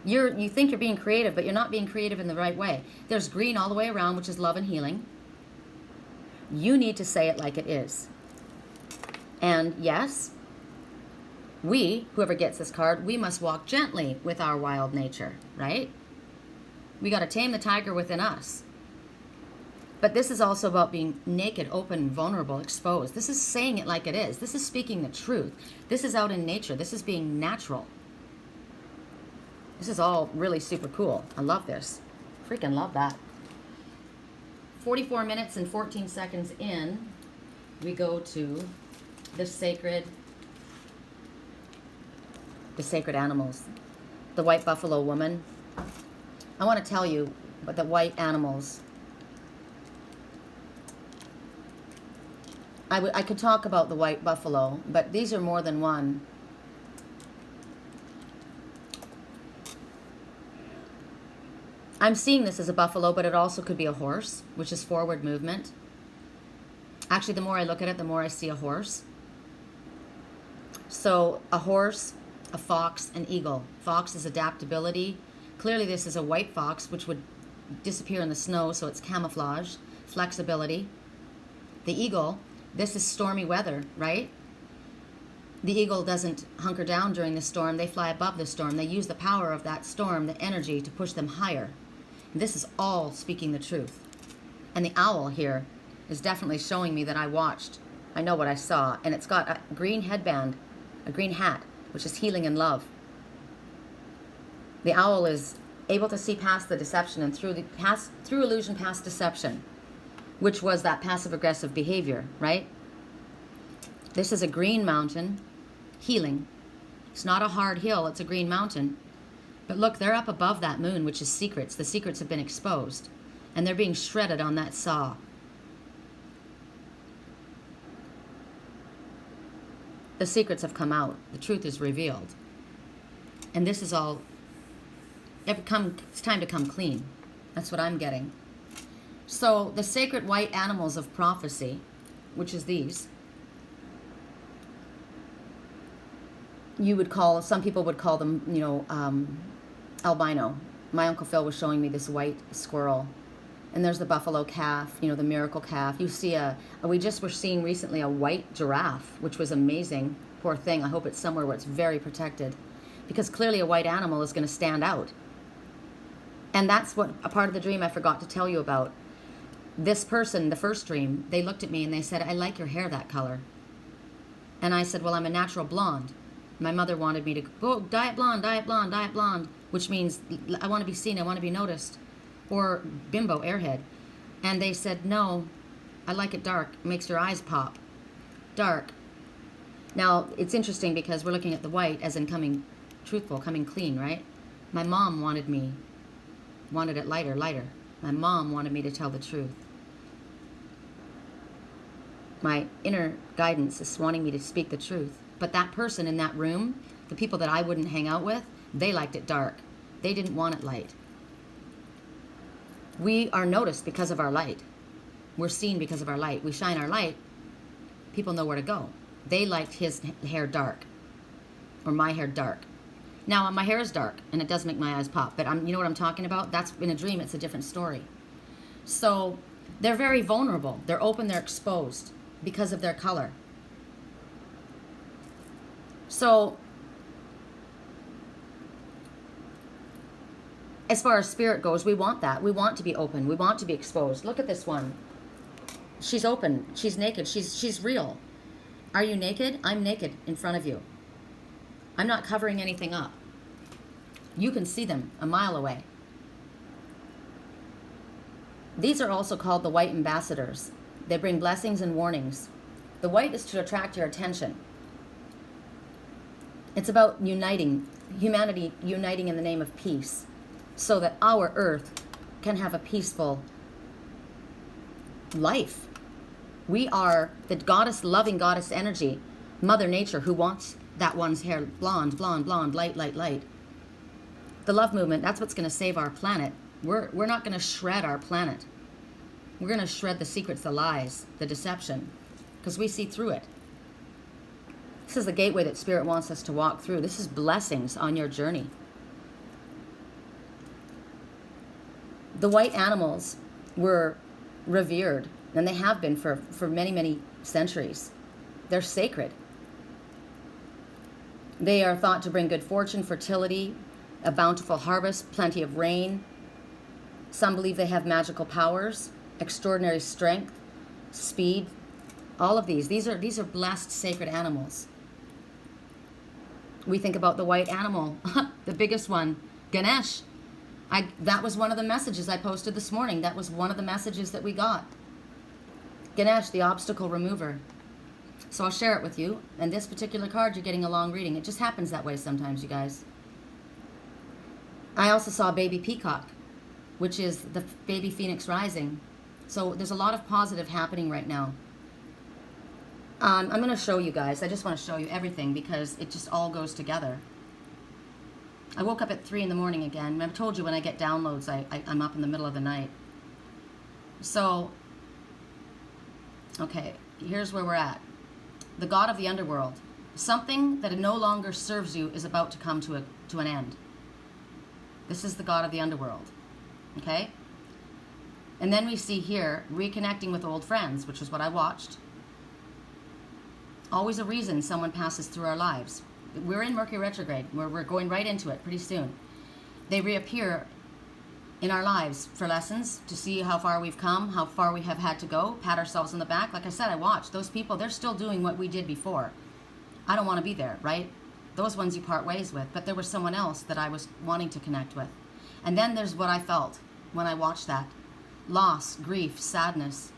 You think you're being creative, but you're not being creative in the right way. There's green all the way around, which is love and healing. You need to say it like it is. And yes, whoever gets this card, we must walk gently with our wild nature, right? We got to tame the tiger within us. But this is also about being naked, open, vulnerable, exposed. This is saying it like it is. This is speaking the truth. This is out in nature. This is being natural. This is all really super cool. I love this. Freaking love that. 44 minutes and 14 seconds in, we go to the sacred animals. The white buffalo woman. I want to tell you about the white animals. I could talk about the white buffalo, but these are more than one. I'm seeing this as a buffalo, but it also could be a horse, which is forward movement. Actually, the more I look at it, the more I see a horse. So a horse, a fox, an eagle. Fox is adaptability. Clearly this is a white fox, which would disappear in the snow, so it's camouflage, flexibility. The eagle, this is stormy weather, right? The eagle doesn't hunker down during the storm. They fly above the storm. They use the power of that storm, the energy, to push them higher. And this is all speaking the truth. And the owl here is definitely showing me that I watched. I know what I saw. And it's got a green headband, a green hat, which is healing and love. The owl is able to see past the deception and through illusion past deception, which was that passive-aggressive behavior, right? This is a green mountain, healing. It's not a hard hill, it's a green mountain. But look, they're up above that moon, which is secrets. The secrets have been exposed, and they're being shredded on that saw. The secrets have come out. The truth is revealed. And this is all, it's time to come clean. That's what I'm getting. So the sacred white animals of prophecy, which is these, you would call, some people would call them, you know, albino. My Uncle Phil was showing me this white squirrel. And there's the buffalo calf, you know, the miracle calf. You see we just were seeing recently a white giraffe, which was amazing. Poor thing. I hope it's somewhere where it's very protected. Because clearly a white animal is going to stand out. And that's what a part of the dream I forgot to tell you about. This person, the first dream, they looked at me and they said, I like your hair that color. And I said, well, I'm a natural blonde. My mother wanted me to go, dye it blonde, dye it blonde, dye it blonde, which means I want to be seen, I want to be noticed. Or bimbo, airhead. And they said, no, I like it dark. It makes your eyes pop. Dark. Now, it's interesting because we're looking at the white as in coming truthful, coming clean, right? My mom wanted it lighter, lighter. My mom wanted me to tell the truth. My inner guidance is wanting me to speak the truth. But that person in that room, the people that I wouldn't hang out with, they liked it dark. They didn't want it light. We are noticed because of our light. We're seen because of our light. We shine our light, people know where to go. They liked his hair dark, or my hair dark. Now, my hair is dark, and it does make my eyes pop, but you know what I'm talking about? That's in a dream, it's a different story. So they're very vulnerable. They're open, they're exposed because of their color. So as far as spirit goes, we want that. We want to be open. We want to be exposed. Look at this one. She's open. She's naked. She's real. Are you naked? I'm naked in front of you. I'm not covering anything up. You can see them a mile away. These are also called the white ambassadors. They bring blessings and warnings. The white is to attract your attention. It's about uniting, humanity uniting in the name of peace, so that our earth can have a peaceful life. We are the goddess, loving goddess energy, Mother Nature, who wants that one's hair blonde, blonde, blonde, light, light, light. The love movement, that's what's going to save our planet. We're not going to shred our planet. We're going to shred the secrets, the lies, the deception, because we see through it. This is the gateway that Spirit wants us to walk through. This is blessings on your journey. The white animals were revered, and they have been for many, many centuries. They're sacred. They are thought to bring good fortune, fertility, a bountiful harvest, plenty of rain. Some believe they have magical powers, extraordinary strength, speed. All of these are blessed, sacred animals. We think about the white animal, the biggest one, Ganesh. That was one of the messages I posted this morning. That was one of the messages that we got. Ganesh, the obstacle remover. So I'll share it with you. And this particular card, you're getting a long reading. It just happens that way sometimes, you guys. I also saw baby peacock, which is the baby phoenix rising. So there's a lot of positive happening right now. I'm going to show you guys. I just want to show you everything because it just all goes together. I woke up at 3 in the morning again. I've told you when I get downloads, I'm up in the middle of the night. So Okay, here's where we're at. The god of the underworld. Something that no longer serves you is about to come to an end. This is the god of the underworld. Okay? And then we see here, reconnecting with old friends, which is what I watched. Always a reason someone passes through our lives. We're in Mercury retrograde. We're going right into it pretty soon. They reappear in our lives for lessons, to see how far we've come, how far we have had to go, pat ourselves on the back. Like I said, I watched those people. They're still doing what we did before. I don't want to be there, right? Those ones you part ways with. But there was someone else that I was wanting to connect with. And then there's what I felt when I watched that. Loss, grief, sadness.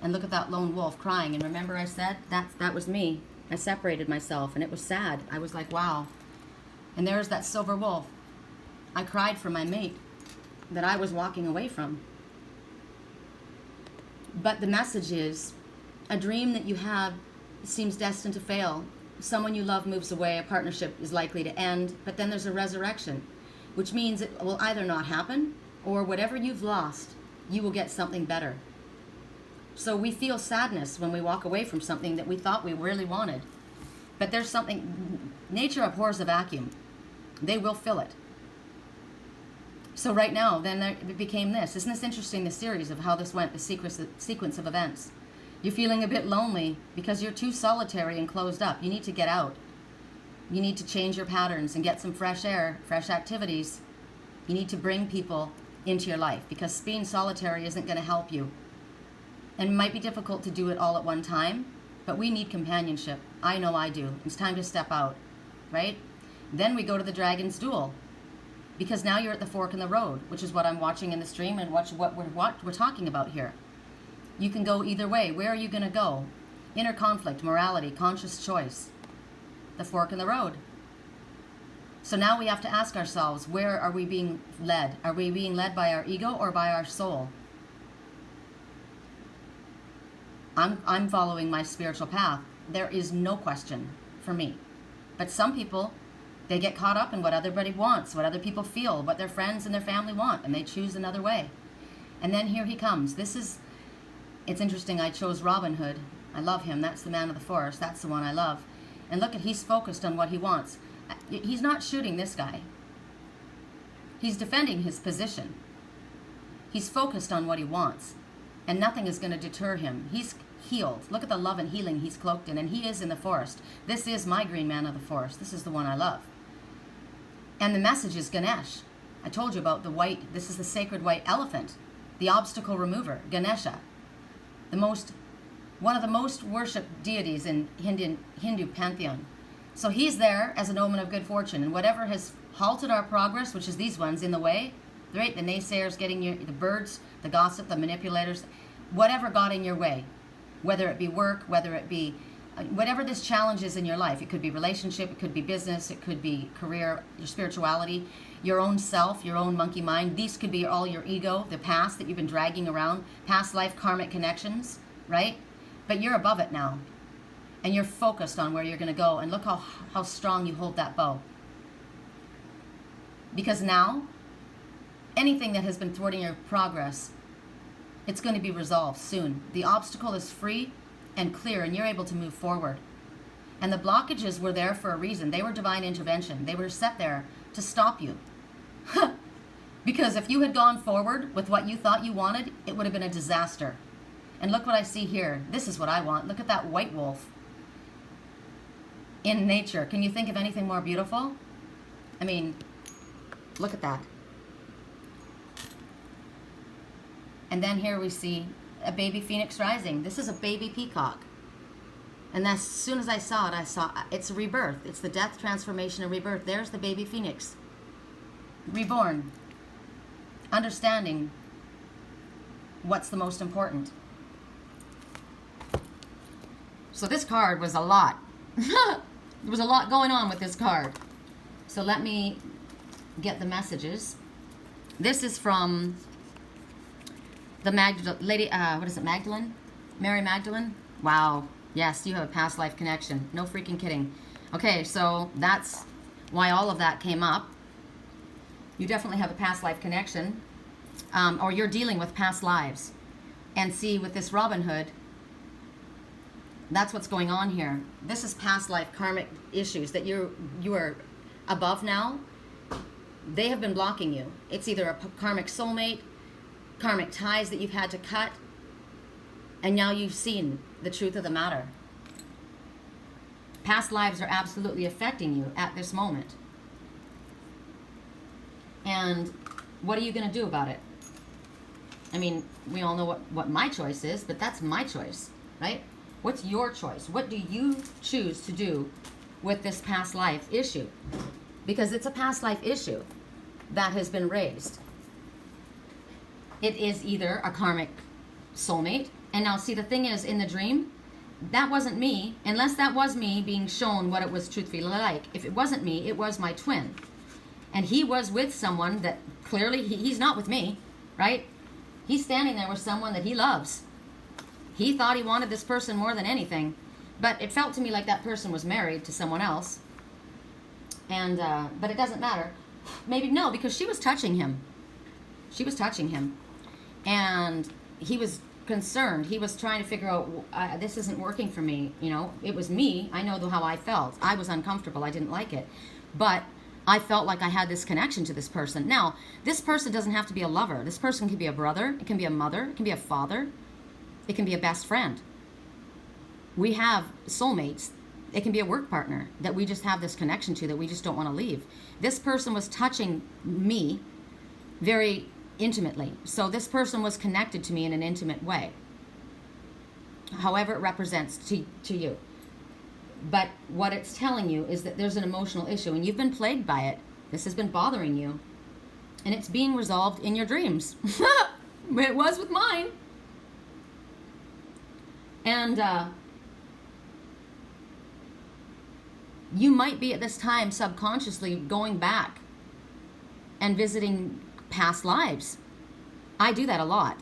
And look at that lone wolf crying. And remember I said, that was me. I separated myself and it was sad. I was like, wow. And there's that silver wolf. I cried for my mate that I was walking away from. But the message is, a dream that you have seems destined to fail. Someone you love moves away, a partnership is likely to end, but then there's a resurrection, which means it will either not happen, or whatever you've lost, you will get something better. So we feel sadness when we walk away from something that we thought we really wanted. But there's something, nature abhors a vacuum. They will fill it. So right now, then it became this. Isn't this interesting, the series of how this went, the sequence of events? You're feeling a bit lonely because you're too solitary and closed up. You need to get out. You need to change your patterns and get some fresh air, fresh activities. You need to bring people into your life because being solitary isn't going to help you. And it might be difficult to do it all at one time, but we need companionship. I know I do. It's time to step out, right? Then we go to the Dragon's Duel. Because now you're at the fork in the road, which is what I'm watching in the stream and what we're talking about here. You can go either way. Where are you going to go? Inner conflict, morality, conscious choice. The fork in the road. So now we have to ask ourselves, where are we being led? Are we being led by our ego or by our soul? I'm following my spiritual path. There is no question for me. But some people, they get caught up in what everybody wants, what other people feel, what their friends and their family want, and they choose another way. And then here he comes. It's interesting, I chose Robin Hood. I love him. That's the man of the forest. That's the one I love. And look, he's focused on what he wants. He's not shooting this guy. He's defending his position. He's focused on what he wants. And nothing is going to deter him. He's healed. Look at the love and healing he's cloaked in. And he is in the forest. This is my green man of the forest. This is the one I love. And the message is Ganesh. I told you about the white. This is the sacred white elephant. The obstacle remover. Ganesha. One of the most worshipped deities in Hindu pantheon. So he's there as an omen of good fortune. And whatever has halted our progress, which is these ones in the way, right? The naysayers getting the birds, the gossip, the manipulators, whatever got in your way, whether it be work, whether it be, whatever this challenge is in your life. It could be relationship, it could be business, it could be career, your spirituality, your own self, your own monkey mind. These could be all your ego, the past that you've been dragging around, past life karmic connections, right? But you're above it now. And you're focused on where you're going to go. And look how strong you hold that bow. Because now, anything that has been thwarting your progress, it's going to be resolved soon. The obstacle is free and clear, and you're able to move forward. And the blockages were there for a reason. They were divine intervention. They were set there to stop you. Because if you had gone forward with what you thought you wanted, it would have been a disaster. And look what I see here. This is what I want. Look at that white wolf in nature. Can you think of anything more beautiful? I mean, look at that. And then here we see a baby phoenix rising. This is a baby peacock. And as soon as I saw it, it's a rebirth. It's the death, transformation, and rebirth. There's the baby phoenix. Reborn. Understanding what's the most important. So this card was a lot. There was a lot going on with this card. So let me get the messages. This is from the Magdalene? Mary Magdalene? Wow. Yes, you have a past life connection. No freaking kidding. Okay, so that's why all of that came up. You definitely have a past life connection. Or you're dealing with past lives. And see, with this Robin Hood, That's what's going on here. This is past life karmic issues that you are above now. They have been blocking you. It's either a karmic soulmate, karmic ties that you've had to cut, and now you've seen the truth of the matter. Past lives are absolutely affecting you at this moment. And what are you going to do about it? I mean, we all know what my choice is, but that's my choice, right? What's your choice? What do you choose to do with this past life issue? Because it's a past life issue that has been raised. It is either a karmic soulmate. And now, see, the thing is, in the dream, that wasn't me, unless that was me being shown what it was truthfully like. If it wasn't me, it was my twin. And he was with someone that clearly, he's not with me, right? He's standing there with someone that he loves. He thought he wanted this person more than anything. But it felt to me like that person was married to someone else. And, but it doesn't matter. Maybe no, because she was touching him. She was touching him. And he was concerned. He was trying to figure out, this isn't working for me. You know, it was me. I know how I felt. I was uncomfortable. I didn't like it. But I felt like I had this connection to this person. Now, this person doesn't have to be a lover. This person can be a brother. It can be a mother. It can be a father. It can be a best friend. We have soulmates. It can be a work partner that we just have this connection to that we just don't want to leave. This person was touching me very intimately. So this person was connected to me in an intimate way. However it represents to you. But what it's telling you is that there's an emotional issue and you've been plagued by it. This has been bothering you. And it's being resolved in your dreams. It was with mine. And you might be at this time subconsciously going back and visiting past lives. I do that a lot.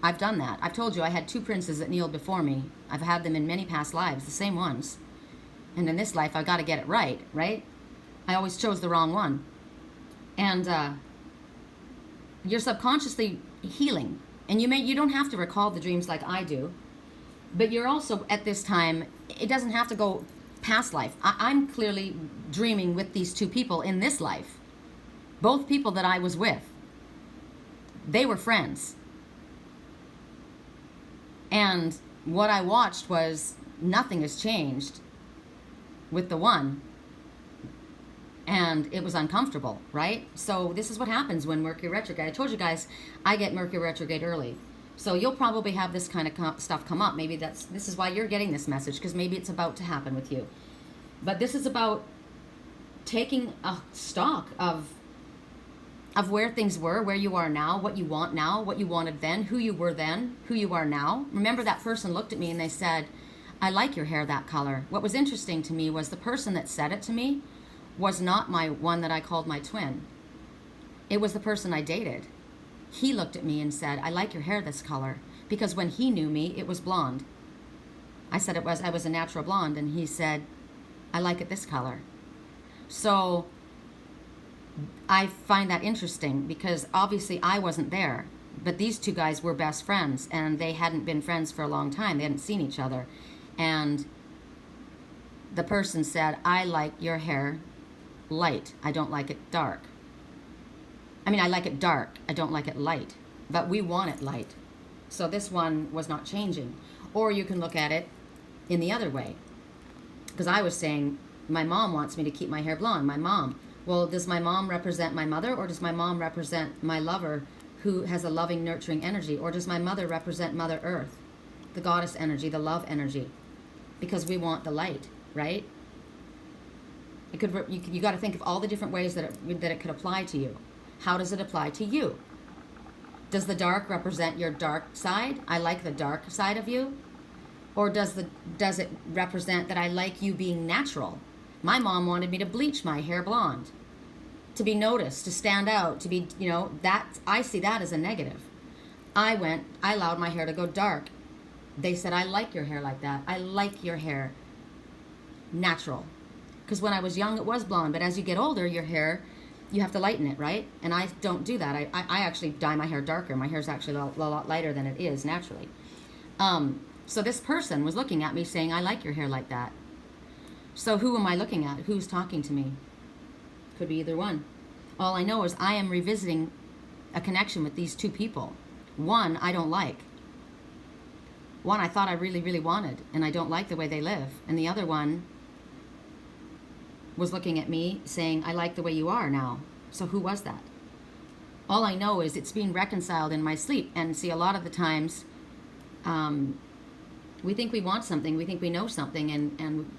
I've done that. I've told you I had 2 princes that kneeled before me. I've had them in many past lives, the same ones. And in this life, I've got to get it right, right? I always chose the wrong one. And you're subconsciously healing. And you don't have to recall the dreams like I do. But you're also, at this time, it doesn't have to go past life. I'm clearly dreaming with these 2 people in this life. Both people that I was with. They were friends. And what I watched was nothing has changed with the one. And it was uncomfortable, right? So this is what happens when Mercury retrograde. I told you guys, I get Mercury retrograde early. So you'll probably have this kind of stuff come up. Maybe this is why you're getting this message, because maybe it's about to happen with you. But this is about taking a stock of where things were, where you are now, what you want now, what you wanted then, who you were then, who you are now. Remember, that person looked at me and they said, I like your hair that color. What was interesting to me was the person that said it to me was not my one that I called my twin. It was the person I dated. He looked at me and said, I like your hair this color. Because when he knew me, it was blonde. I said I was a natural blonde, and he said, I like it this color. So I find that interesting because obviously I wasn't there. But these 2 guys were best friends, and they hadn't been friends for a long time. They hadn't seen each other. And the person said, I like your hair light. I don't like it dark. I mean, I like it dark. I don't like it light. But we want it light. So this one was not changing. Or you can look at it in the other way. Because I was saying, my mom wants me to keep my hair blonde. My mom. Well, does my mom represent my mother? Or does my mom represent my lover who has a loving, nurturing energy? Or does my mother represent Mother Earth? The goddess energy, the love energy. Because we want the light, right? You got to think of all the different ways that it could apply to you. How does it apply to you? Does the dark represent your dark side? I like the dark side of you. Or does it represent that I like you being natural? My mom wanted me to bleach my hair blonde, to be noticed, to stand out, to be, that I see that as a negative. I allowed my hair to go dark. They said, I like your hair like that. I like your hair natural. Because when I was young, it was blonde. But as you get older, your hair, you have to lighten it, right? And I don't do that. I actually dye my hair darker. My hair's actually a lot lighter than it is naturally. So this person was looking at me saying, I like your hair like that. So who am I looking at? Who's talking to me? Could be either one. All I know is I am revisiting a connection with these two people. One I don't like. One I thought I really, really wanted, and I don't like the way they live. And the other one was looking at me saying, I like the way you are now. So who was that? All I know is it's being reconciled in my sleep. And see, a lot of the times, we think we want something, we think we know something, and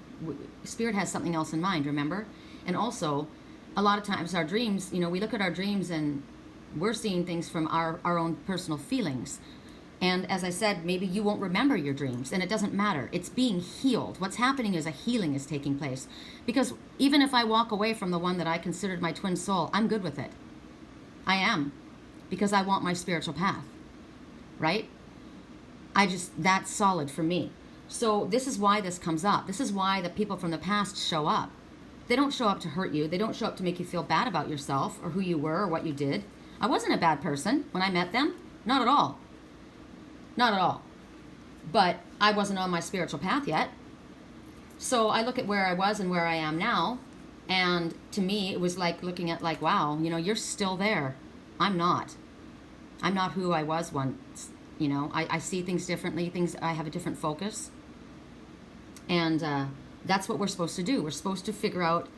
Spirit has something else in mind, remember? And also, a lot of times our dreams, you know, we look at our dreams and we're seeing things from our own personal feelings. And as I said, maybe you won't remember your dreams, and it doesn't matter. It's being healed. What's happening is a healing is taking place. Because even if I walk away from the one that I considered my twin soul, I'm good with it. I am. Because I want my spiritual path. Right? That's solid for me. So this is why this comes up. This is why the people from the past show up. They don't show up to hurt you. They don't show up to make you feel bad about yourself or who you were or what you did. I wasn't a bad person when I met them. Not at all. Not at all. But I wasn't on my spiritual path yet. So I look at where I was and where I am now. And to me, it was like looking at like, wow, you know, you're still there. I'm not. I'm not who I was once. You know, I see things differently. I have a different focus. And that's what we're supposed to do. We're supposed to figure out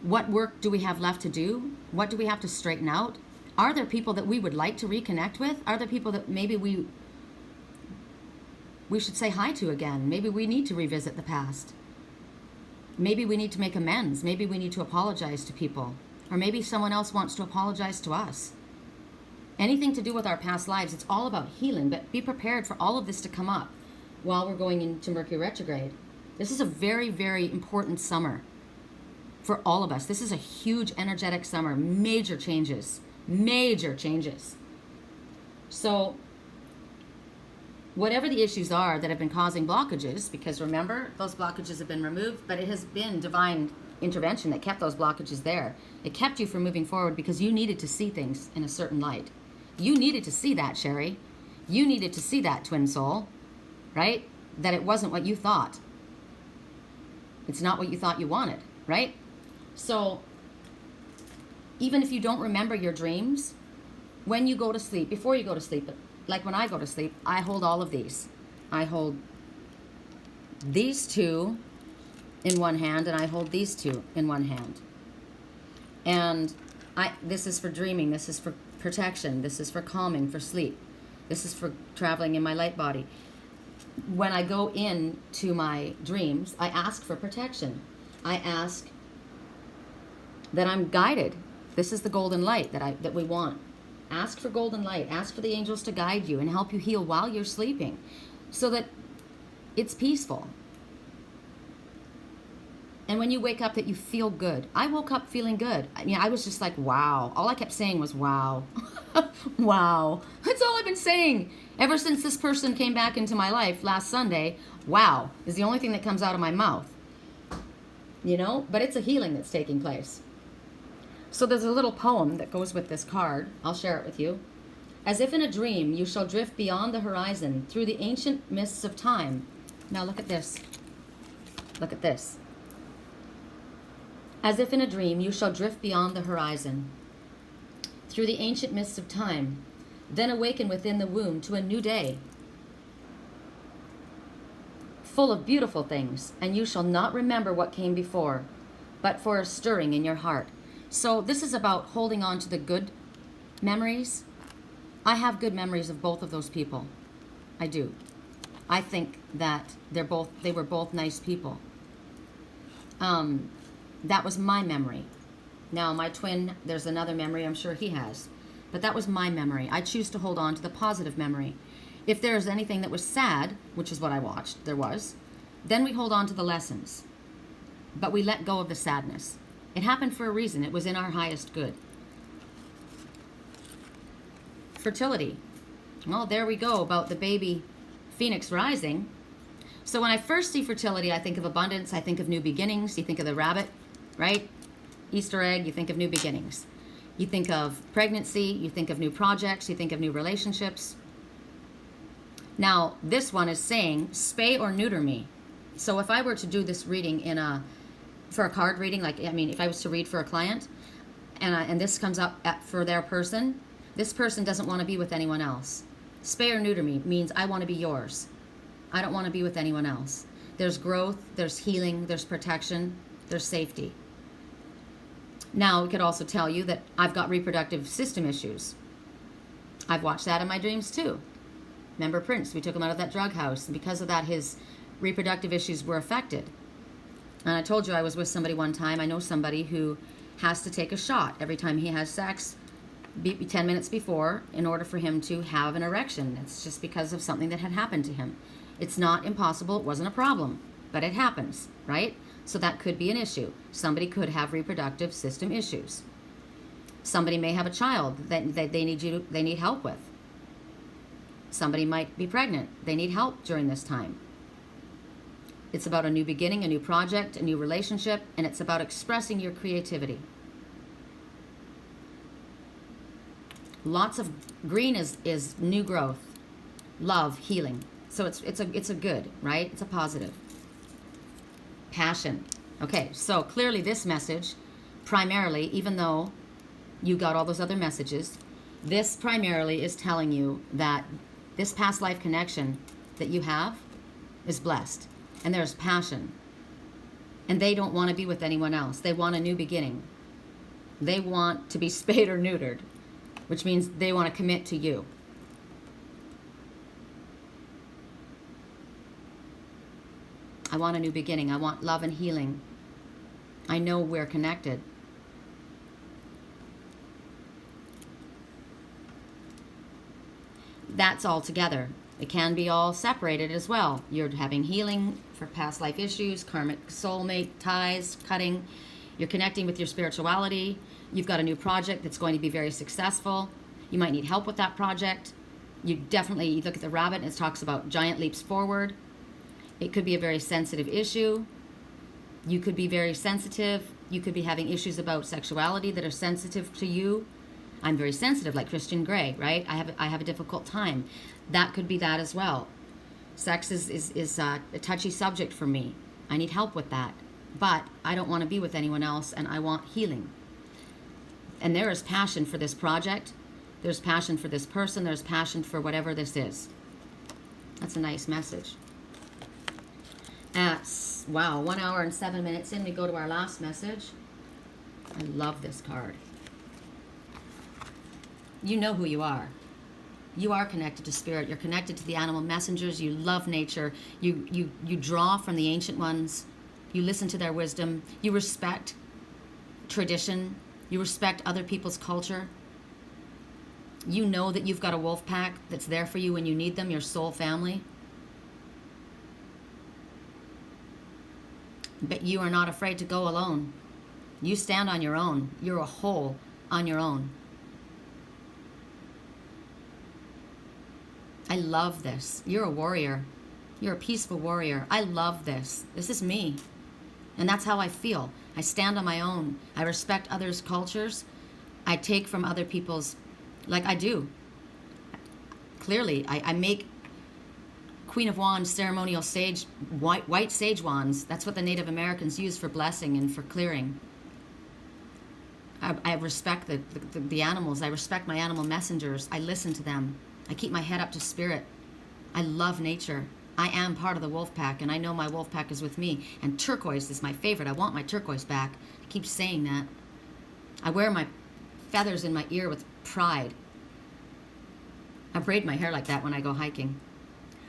what work do we have left to do? What do we have to straighten out? Are there people that we would like to reconnect with? Are there people that maybe we should say hi to again? Maybe we need to revisit the past. Maybe we need to make amends. Maybe we need to apologize to people. Or maybe someone else wants to apologize to us. Anything to do with our past lives, it's all about healing. But be prepared for all of this to come up while we're going into Mercury retrograde. This is a very, very important summer for all of us. This is a huge energetic summer. Major changes. Major changes. So whatever the issues are that have been causing blockages, because remember, those blockages have been removed, but it has been divine intervention that kept those blockages there. It kept you from moving forward because you needed to see things in a certain light. You needed to see that, Sherry. You needed to see that, twin soul, right? That it wasn't what you thought. It's not what you thought you wanted, right? So even if you don't remember your dreams, when you go to sleep, before you go to sleep, like when I go to sleep, I hold all of these. I hold these two in one hand, and I hold these two in one hand. And this is for dreaming, this is for protection, this is for calming, for sleep. This is for traveling in my light body. When I go into my dreams, I ask for protection. I ask that I'm guided. This is the golden light that we want. Ask for golden light. Ask for the angels to guide you and help you heal while you're sleeping so that it's peaceful. And when you wake up, that you feel good. I woke up feeling good. I was just like, wow. All I kept saying was, wow. Wow. That's all I've been saying. Ever since this person came back into my life last Sunday, wow is the only thing that comes out of my mouth. You know? But it's a healing that's taking place. So there's a little poem that goes with this card. I'll share it with you. As if in a dream, you shall drift beyond the horizon through the ancient mists of time. Now look at this. Look at this. As if in a dream, you shall drift beyond the horizon through the ancient mists of time, then awaken within the womb to a new day, full of beautiful things, and you shall not remember what came before, but for a stirring in your heart. So this is about holding on to the good memories. I have good memories of both of those people. I do. I think that they were both nice people. That was my memory. Now, my twin, there's another memory I'm sure he has. But that was my memory. I choose to hold on to the positive memory. If there's anything that was sad, which is what I watched, there was, then we hold on to the lessons. But we let go of the sadness. It happened for a reason. It was in our highest good. Fertility. Well, there we go about the baby phoenix rising. So when I first see fertility, I think of abundance. I think of new beginnings. You think of the rabbit, right? Easter egg, you think of new beginnings. You think of pregnancy. You think of new projects. You think of new relationships. Now, this one is saying, spay or neuter me. So if I were to do this reading for a card reading, like, I mean, if I was to read for a client, and this comes up for their person, this person doesn't want to be with anyone else. Spay or neuter me means I want to be yours. I don't want to be with anyone else. There's growth, there's healing, there's protection, there's safety. Now, it could also tell you that I've got reproductive system issues. I've watched that in my dreams too. Remember Prince, we took him out of that drug house, and because of that, his reproductive issues were affected. And I told you I was with somebody one time. I know somebody who has to take a shot every time he has sex 10 minutes before in order for him to have an erection. It's just because of something that had happened to him. It's not impossible. It wasn't a problem, but it happens, right? So that could be an issue. Somebody could have reproductive system issues. Somebody may have a child that they need help with. Somebody might be pregnant. They need help during this time. It's about a new beginning, a new project, a new relationship, and it's about expressing your creativity. Lots of green is new growth, love, healing. So it's a good, right? It's a positive. Passion. Okay, so clearly this message, primarily, even though you got all those other messages, this primarily is telling you that this past life connection that you have is blessed. And there's passion. And they don't want to be with anyone else. They want a new beginning. They want to be spayed or neutered, which means they want to commit to you. I want a new beginning. I want love and healing. I know we're connected. That's all together. It can be all separated as well. You're having healing for past life issues, karmic soulmate ties, cutting. You're connecting with your spirituality. You've got a new project that's going to be very successful. You might need help with that project. You look at the rabbit and it talks about giant leaps forward. It could be a very sensitive issue. You could be very sensitive. You could be having issues about sexuality that are sensitive to you. I'm very sensitive, like Christian Grey, right? I have a difficult time. That could be that as well. Sex is a touchy subject for me. I need help with that. But I don't want to be with anyone else, and I want healing. And there is passion for this project. There's passion for this person. There's passion for whatever this is. That's a nice message. Wow, 1 hour and 7 minutes in, we go to our last message. I love this card. You know who you are. You are connected to spirit. You're connected to the animal messengers. You love nature. You draw from the ancient ones. You listen to their wisdom. You respect tradition. You respect other people's culture. You know that you've got a wolf pack that's there for you when you need them, your soul family. But you are not afraid to go alone. You stand on your own. You're a whole on your own. I love this. You're a warrior. You're a peaceful warrior. I love this. This is me. And that's how I feel. I stand on my own. I respect others' cultures. I take from other people's, like I do. Clearly, I make Queen of Wands ceremonial sage, white sage wands. That's what the Native Americans use for blessing and for clearing. I respect the animals. I respect my animal messengers. I listen to them. I keep my head up to spirit. I love nature. I am part of the wolf pack, and I know my wolf pack is with me. And turquoise is my favorite. I want my turquoise back. I keep saying that. I wear my feathers in my ear with pride. I braid my hair like that when I go hiking.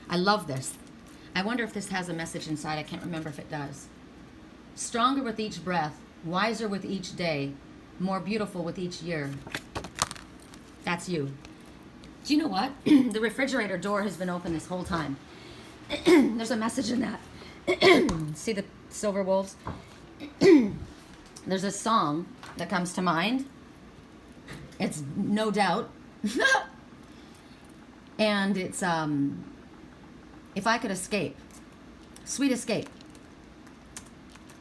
I love this. I wonder if this has a message inside. I can't remember if it does. Stronger with each breath, wiser with each day, more beautiful with each year. That's you. Do you know what? The refrigerator door has been open this whole time. There's a message in that. See the silver wolves? There's a song that comes to mind. It's No Doubt. And it's, if I could escape. Sweet escape.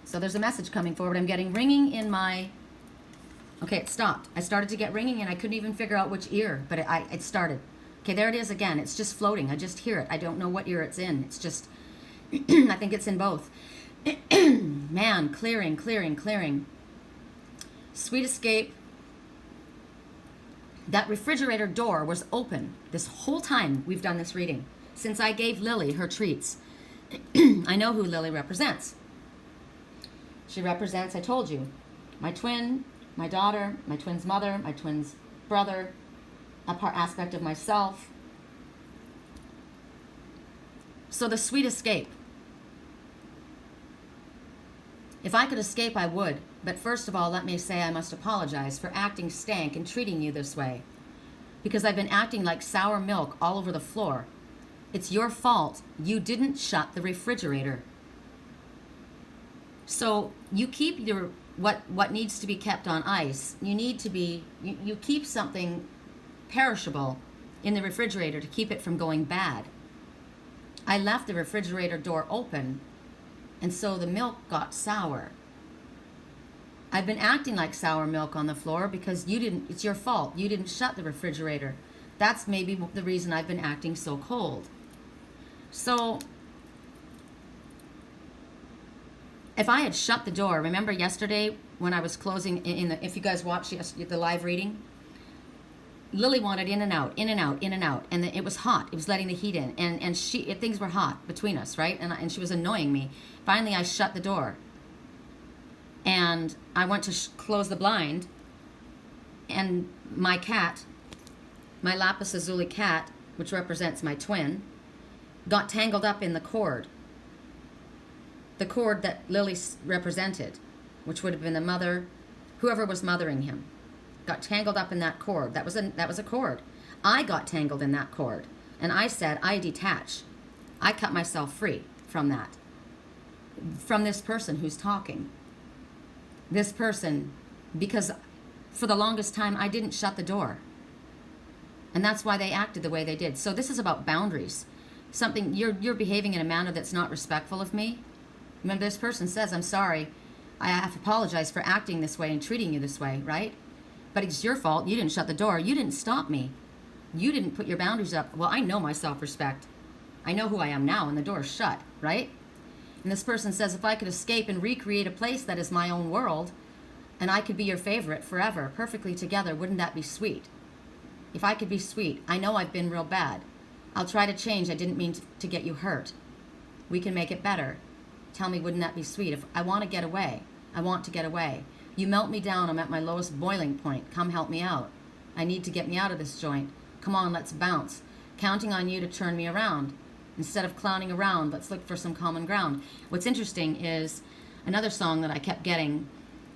So there's a message coming forward. I'm getting ringing in my... Okay, it stopped. I started to get ringing and I couldn't even figure out which ear, but it started. Okay, there it is again. It's just floating. I just hear it. I don't know what ear it's in. It's just, I think it's in both. Man, clearing, clearing, clearing. Sweet escape. That refrigerator door was open this whole time we've done this reading. Since I gave Lily her treats. I know who Lily represents. She represents, I told you, my twin, my daughter, my twin's mother, my twin's brother, a part aspect of myself. So the sweet escape. If I could escape, I would. But first of all, let me say I must apologize for acting stank and treating you this way. Because I've been acting like sour milk all over the floor. It's your fault. You didn't shut the refrigerator. So you keep your what needs to be kept on ice. You need to be, you keep something perishable in the refrigerator to keep it from going bad. I left the refrigerator door open, and so the milk got sour. I've been acting like sour milk on the floor because you didn't, it's your fault. You didn't shut the refrigerator. That's maybe the reason I've been acting so cold. So, if I had shut the door, remember yesterday when I was closing in the, if you guys watched the live reading, Lily wanted in and out, in and out, in and out, and it was hot. It was letting the heat in, and things were hot between us, right? And she was annoying me. Finally, I shut the door, and I went to close the blind, and my cat, my lapis lazuli cat, which represents my twin, got tangled up in the cord that Lily represented, which would have been the mother, whoever was mothering him, got tangled up in that cord. That was a cord. I got tangled in that cord, and I said, I detach. I cut myself free from that, from this person who's talking. This person, because for the longest time, I didn't shut the door. And that's why they acted the way they did. So this is about boundaries. Something, you're behaving in a manner that's not respectful of me. Remember, this person says, I'm sorry, I have to apologize for acting this way and treating you this way, right? But it's your fault. You didn't shut the door. You didn't stop me. You didn't put your boundaries up. Well, I know my self-respect. I know who I am now, and the door's shut, right? And this person says, if I could escape and recreate a place that is my own world, and I could be your favorite forever, perfectly together, wouldn't that be sweet? If I could be sweet, I know I've been real bad. I'll try to change. I didn't mean to get you hurt. We can make it better. Tell me, wouldn't that be sweet? If I want to get away, I want to get away. You melt me down. I'm at my lowest boiling point. Come help me out. I need to get me out of this joint. Come on, let's bounce. Counting on you to turn me around. Instead of clowning around, let's look for some common ground. What's interesting is another song that I kept getting,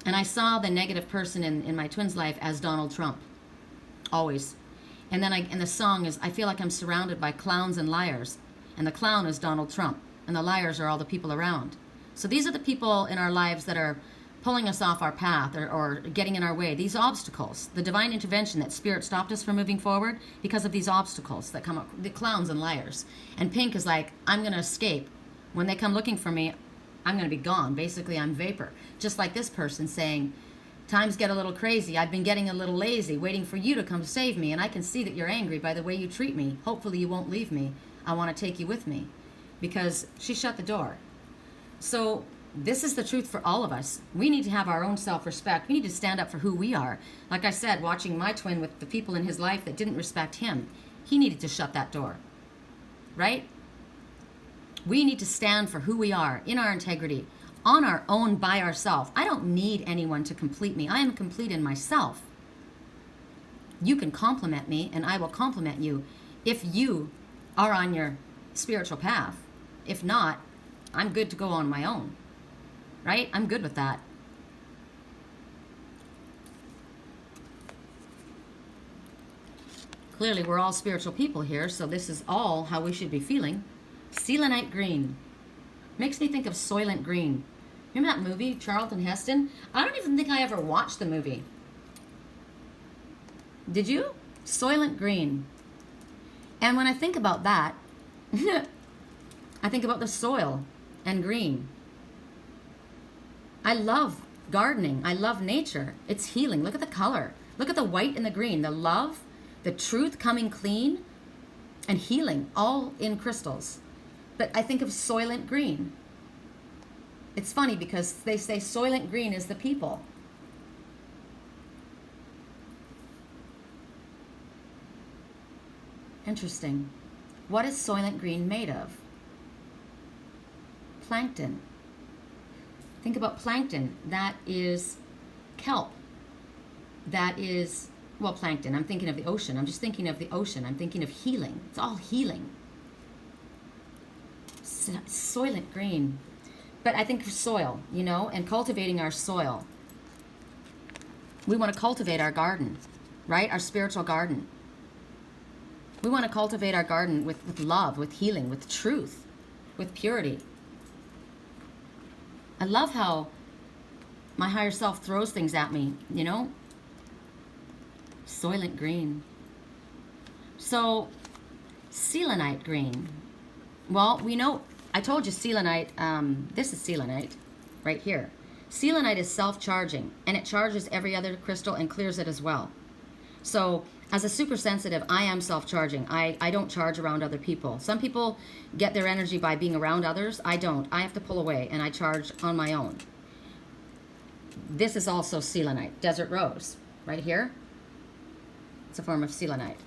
and I saw the negative person in my twin's life as Donald Trump. Always. And then and the song is, I feel like I'm surrounded by clowns and liars. And the clown is Donald Trump. And the liars are all the people around. So these are the people in our lives that are pulling us off our path or getting in our way. These obstacles, the divine intervention that Spirit stopped us from moving forward because of these obstacles that come up, the clowns and liars. And Pink is like, I'm going to escape. When they come looking for me, I'm going to be gone. Basically, I'm vapor. Just like this person saying, times get a little crazy. I've been getting a little lazy, waiting for you to come save me. And I can see that you're angry by the way you treat me. Hopefully you won't leave me. I want to take you with me. Because she shut the door. So this is the truth for all of us. We need to have our own self-respect. We need to stand up for who we are. Like I said, watching my twin with the people in his life that didn't respect him, he needed to shut that door. Right? We need to stand for who we are, in our integrity, on our own, by ourselves. I don't need anyone to complete me. I am complete in myself. You can compliment me, and I will compliment you if you are on your spiritual path. If not, I'm good to go on my own. Right? I'm good with that. Clearly, we're all spiritual people here, so this is all how we should be feeling. Selenite green. Makes me think of Soylent Green. Remember that movie, Charlton Heston? I don't even think I ever watched the movie. Did you? Soylent Green. And when I think about that, I think about the soil and green. I love gardening. I love nature. It's healing. Look at the color. Look at the white and the green. The love, the truth coming clean. and healing, all in crystals. But I think of Soylent Green. It's funny because they say Soylent Green is the people. Interesting. What is Soylent Green made of? Plankton. Think about plankton. That is kelp. That is, well, plankton. I'm thinking of the ocean. I'm just thinking of the ocean. I'm thinking of healing. It's all healing. Soylent Green. But I think of soil, you know, and cultivating our soil. We want to cultivate our garden, right? Our spiritual garden. We want to cultivate our garden with love, with healing, with truth, with purity. I love how my higher self throws things at me, you know? Soylent Green. So, Selenite green. Well, we know, I told you Selenite, this is Selenite right here. Selenite is self-charging, and it charges every other crystal and clears it as well. So, as a super sensitive, I am self-charging. I don't charge around other people. Some people get their energy by being around others. I don't. I have to pull away, and I charge on my own. This is also Selenite, Desert Rose, right here. It's a form of Selenite.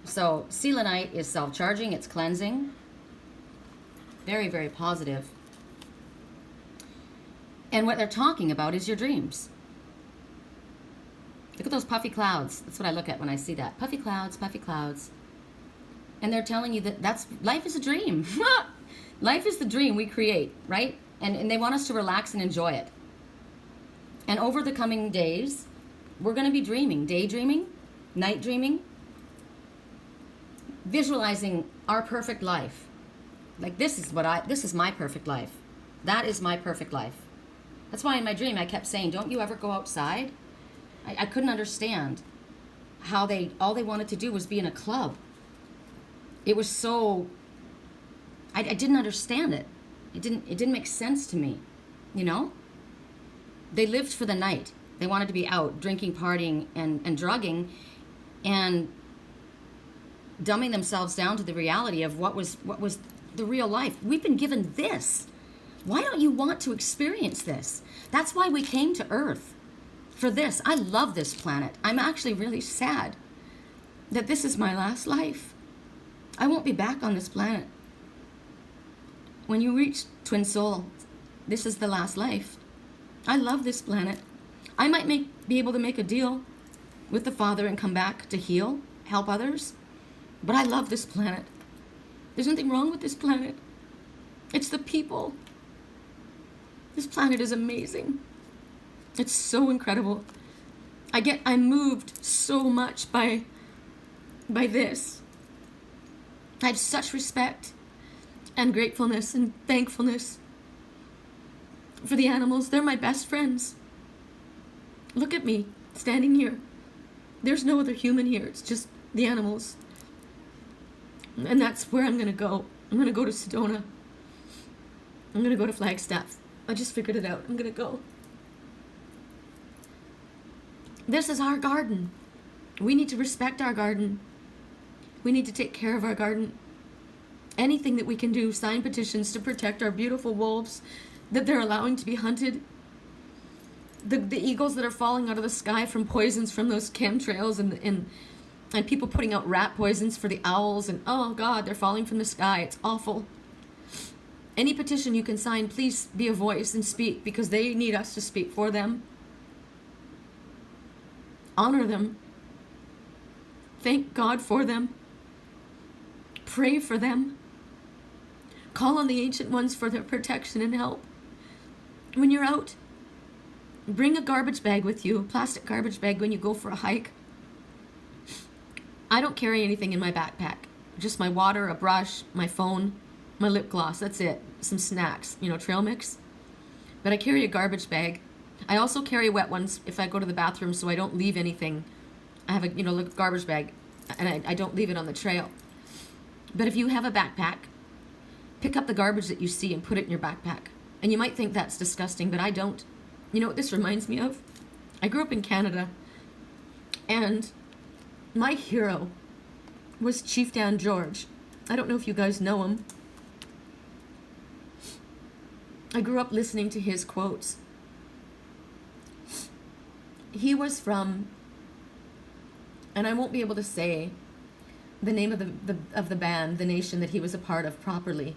So Selenite is self-charging, it's cleansing. Very, very positive. And what they're talking about is your dreams. Look at those puffy clouds. That's what I look at when I see that. Puffy clouds, puffy clouds. And they're telling you that life is a dream. Life is the dream we create, right? And they want us to relax and enjoy it. And over the coming days, we're going to be dreaming, daydreaming, night dreaming, visualizing our perfect life. Like this is my perfect life. That is my perfect life. That's why in my dream I kept saying, don't you ever go outside? I couldn't understand how all they wanted to do was be in a club. It was so, I didn't understand it. It didn't make sense to me, you know? They lived for the night. They wanted to be out drinking, partying, and drugging, and dumbing themselves down to the reality of what was the real life. We've been given this. Why don't you want to experience this? That's why we came to Earth. For this. I love this planet. I'm actually really sad that this is my last life. I won't be back on this planet. When you reach Twin Soul, this is the last life. I love this planet. I might be able to make a deal with the Father and come back to heal, help others, but I love this planet. There's nothing wrong with this planet. It's the people. This planet is amazing. It's so incredible. I'm moved so much by this. I have such respect and gratefulness and thankfulness for the animals. They're my best friends. Look at me, standing here. There's no other human here. It's just the animals. And that's where I'm going to go. I'm going to go to Sedona. I'm going to go to Flagstaff. I just figured it out. I'm going to go. This is our garden. We need to respect our garden. We need to take care of our garden. Anything that we can do, sign petitions to protect our beautiful wolves that they're allowing to be hunted. The eagles that are falling out of the sky from poisons from those chemtrails and people putting out rat poisons for the owls, and oh God, they're falling from the sky. It's awful. Any petition you can sign, please be a voice and speak, because they need us to speak for them. Honor them. Thank God for them. Pray for them. Call on the ancient ones for their protection and help. When you're out, bring a garbage bag with you, a plastic garbage bag when you go for a hike. I don't carry anything in my backpack. Just my water, a brush, my phone, my lip gloss. That's it. Some snacks, trail mix. But I carry a garbage bag. I also carry wet ones if I go to the bathroom, so I don't leave anything. I have a garbage bag, and I don't leave it on the trail. But if you have a backpack, pick up the garbage that you see and put it in your backpack. And you might think that's disgusting, but I don't. You know what this reminds me of? I grew up in Canada, and my hero was Chief Dan George. I don't know if you guys know him. I grew up listening to his quotes. He was from, and I won't be able to say the name of the band, the nation that he was a part of properly,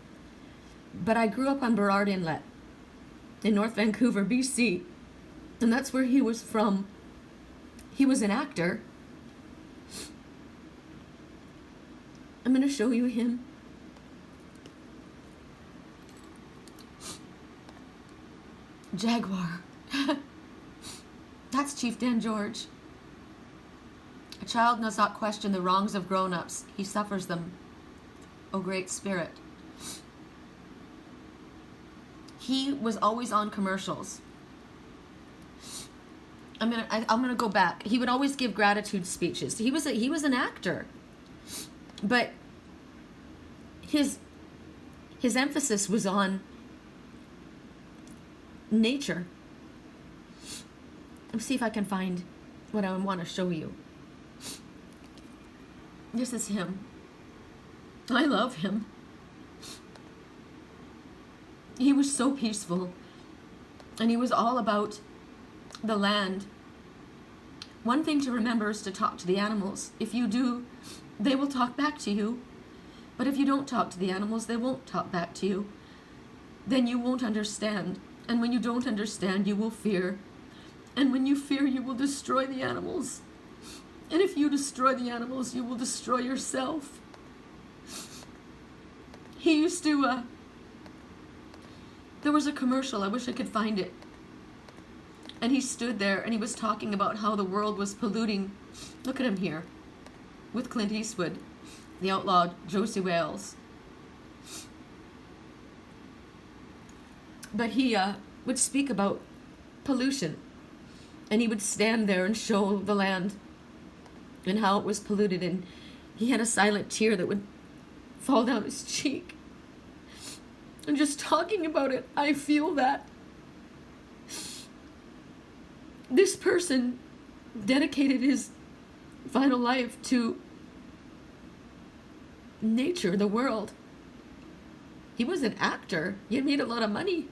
but I grew up on Burrard Inlet in North Vancouver, BC, and that's where he was from. He was an actor. I'm going to show you him. Jaguar. That's Chief Dan George. A child does not question the wrongs of grown-ups. He suffers them, O Great Spirit. He was always on commercials. I'm gonna go back. He would always give gratitude speeches. He was an actor, but his emphasis was on nature. Let's see if I can find what I want to show you. This is him. I love him. He was so peaceful, and he was all about the land. One thing to remember is to talk to the animals. If you do, they will talk back to you. But if you don't talk to the animals, they won't talk back to you. Then you won't understand. And when you don't understand, you will fear. And when you fear, you will destroy the animals. And if you destroy the animals, you will destroy yourself. He used to, there was a commercial, I wish I could find it. And he stood there and he was talking about how the world was polluting. Look at him here, with Clint Eastwood, the outlaw Josie Wales. But he would speak about pollution. And he would stand there and show the land and how it was polluted. And he had a silent tear that would fall down his cheek. And just talking about it, I feel that this person dedicated his final life to nature, the world. He was an actor. He had made a lot of money.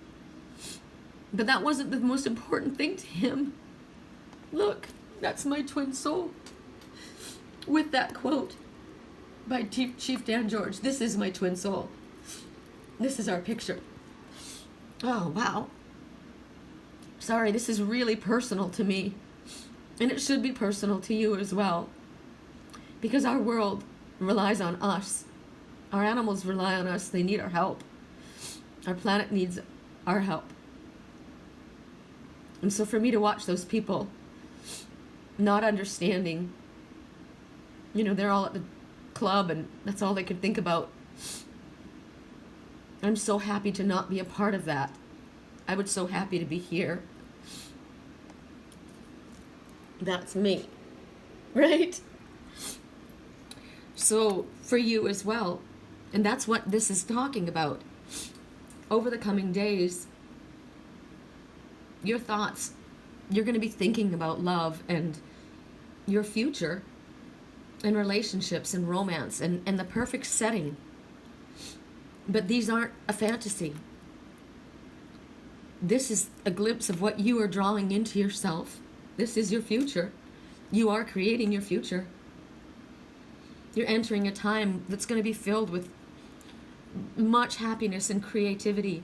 But that wasn't the most important thing to him. Look, that's my twin soul. With that quote by Chief Dan George. This is my twin soul. This is our picture. Oh, wow. Sorry, this is really personal to me. And it should be personal to you as well. Because our world relies on us. Our animals rely on us. They need our help. Our planet needs our help. And so for me to watch those people not understanding, you know, they're all at the club and that's all they could think about. I'm so happy to not be a part of that. I was so happy to be here. That's me, right? So for you as well, and that's what this is talking about. Over the coming days, your thoughts, you're going to be thinking about love and your future and relationships and romance and the perfect setting. But these aren't a fantasy. This is a glimpse of what you are drawing into yourself. This is your future. You are creating your future. You're entering a time that's going to be filled with much happiness and creativity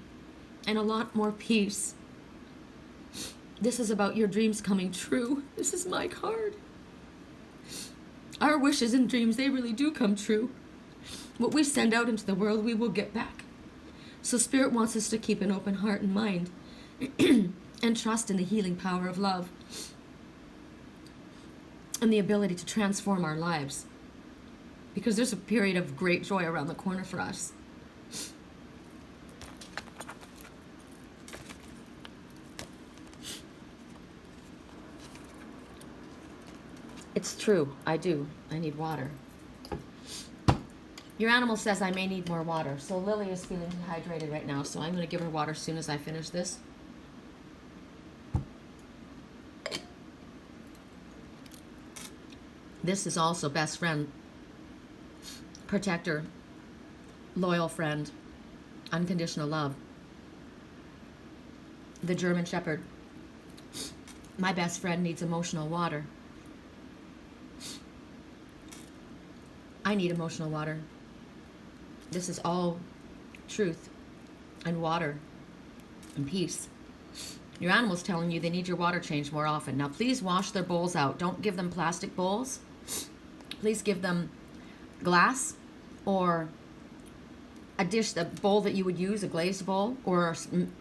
and a lot more peace. This is about your dreams coming true. This is my card. Our wishes and dreams, they really do come true. What we send out into the world, we will get back. So Spirit wants us to keep an open heart and mind and trust in the healing power of love and the ability to transform our lives. Because there's a period of great joy around the corner for us. It's true, I do. I need water. Your animal says I may need more water. So Lily is feeling dehydrated right now, so I'm going to give her water as soon as I finish this. This is also best friend. protector, loyal friend, unconditional love. The German Shepherd. My best friend needs emotional water. I need emotional water. This is all truth and water and peace. Your animal's telling you they need your water changed more often. Now, please wash their bowls out. Don't give them plastic bowls. Please give them glass or a bowl that you would use, a glazed bowl or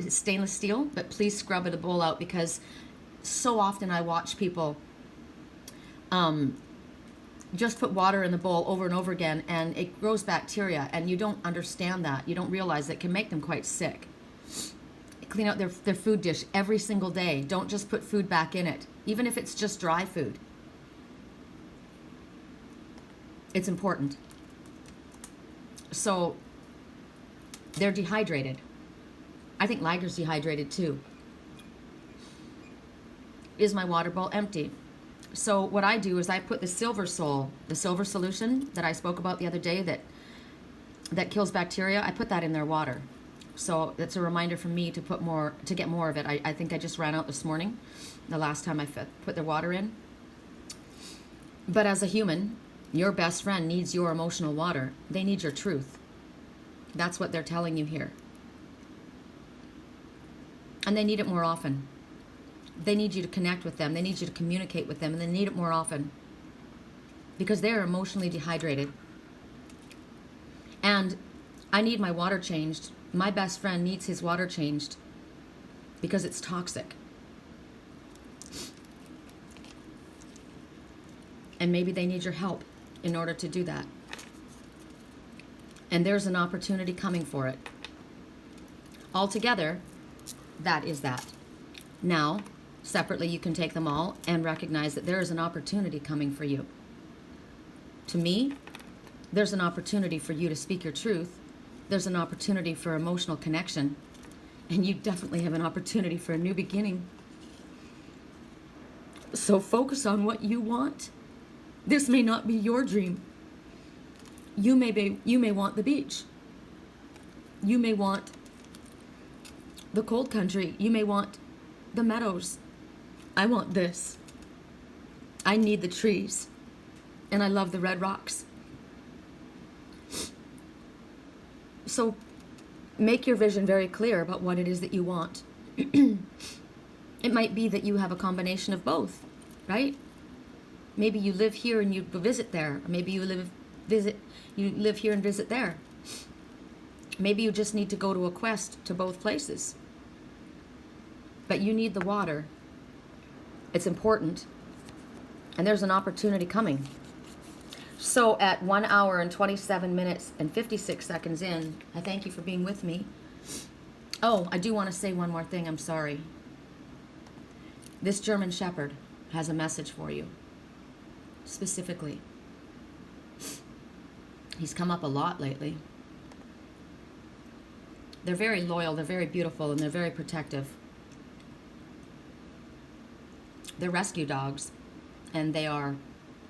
stainless steel, but please scrub the bowl out, because so often I watch people just put water in the bowl over and over again, and it grows bacteria, and you don't understand that. You don't realize that it can make them quite sick. Clean out their food dish every single day. Don't just put food back in it, even if it's just dry food. It's important. So they're dehydrated. I think Liger's dehydrated too. Is my water bowl empty? So what I do is I put the silver solution that I spoke about the other day that kills bacteria, I put that in their water. So that's a reminder for me to get more of it. I think I just ran out this morning, the last time I put their water in. But as a human, your best friend needs your emotional water. They need your truth. That's what they're telling you here. And they need it more often. They need you to connect with them. They need you to communicate with them, and they need it more often because they're emotionally dehydrated. And I need my water changed. My best friend needs his water changed because it's toxic. And maybe they need your help in order to do that. And there's an opportunity coming for it. Altogether, that is that. Now, separately, you can take them all and recognize that there is an opportunity coming for you. To me, there's an opportunity for you to speak your truth. There's an opportunity for emotional connection. And you definitely have an opportunity for a new beginning. So focus on what you want. This may not be your dream. You may want the beach. You may want the cold country. You may want the meadows. I want this. I need the trees. And I love the red rocks. So make your vision very clear about what it is that you want. It might be that you have a combination of both, right? Maybe you live here and you go visit there. Or maybe you live here and visit there. Maybe you just need to go to a quest to both places. But you need the water. It's important. And there's an opportunity coming. So at 1 hour and 27 minutes and 56 seconds in, I thank you for being with me. Oh, I do want to say one more thing. I'm sorry. This German Shepherd has a message for you. Specifically. He's come up a lot lately. They're very loyal, they're very beautiful, and they're very protective. They're rescue dogs, and they are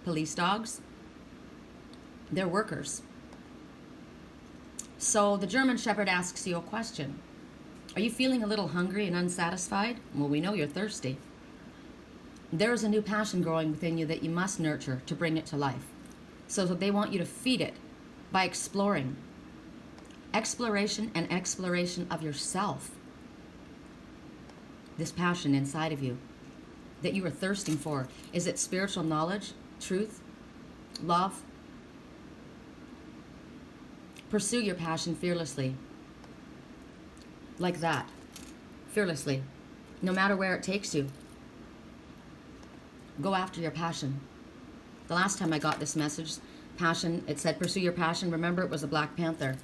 police dogs. They're workers. So the German Shepherd asks you a question. Are you feeling a little hungry and unsatisfied? Well, we know you're thirsty. There is a new passion growing within you that you must nurture to bring it to life. So they want you to feed it by exploring. Exploration and exploration of yourself. This passion inside of you that you are thirsting for. Is it spiritual knowledge, truth, love? Pursue your passion fearlessly. Like that. Fearlessly. No matter where it takes you. Go after your passion. The last time I got this message, passion, it said pursue your passion. Remember, it was a Black Panther.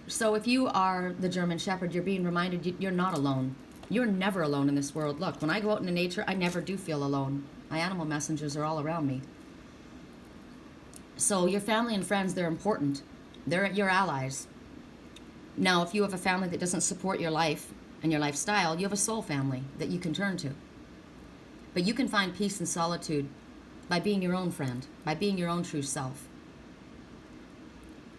So if you are the German Shepherd, you're being reminded you're not alone. You're never alone in this world. Look, when I go out into nature, I never do feel alone. My animal messengers are all around me. So your family and friends, they're important. They're your allies. Now, if you have a family that doesn't support your life and your lifestyle, you have a soul family that you can turn to. But you can find peace and solitude by being your own friend, by being your own true self.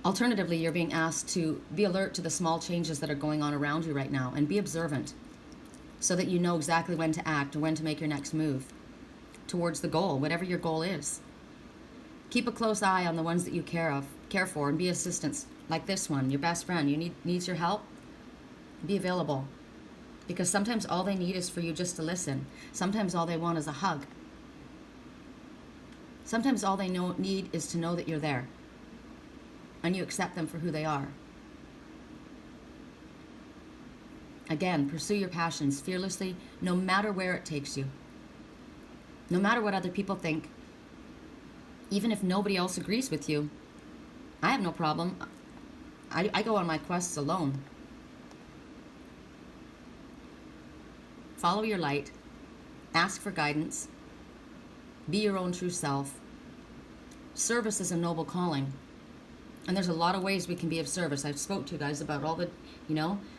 Alternatively, you're being asked to be alert to the small changes that are going on around you right now and be observant so that you know exactly when to act or when to make your next move towards the goal, whatever your goal is. Keep a close eye on the ones that you care for, and be assistants like this one, your best friend. Needs your help? Be available. Because sometimes all they need is for you just to listen. Sometimes all they want is a hug. Sometimes all they need is to know that you're there and you accept them for who they are. Again, pursue your passions fearlessly, no matter where it takes you. No matter what other people think. Even if nobody else agrees with you, I have no problem. I go on my quests alone. Follow your light. Ask for guidance. Be your own true self. Service is a noble calling. And there's a lot of ways we can be of service. I've spoke to you guys about all the,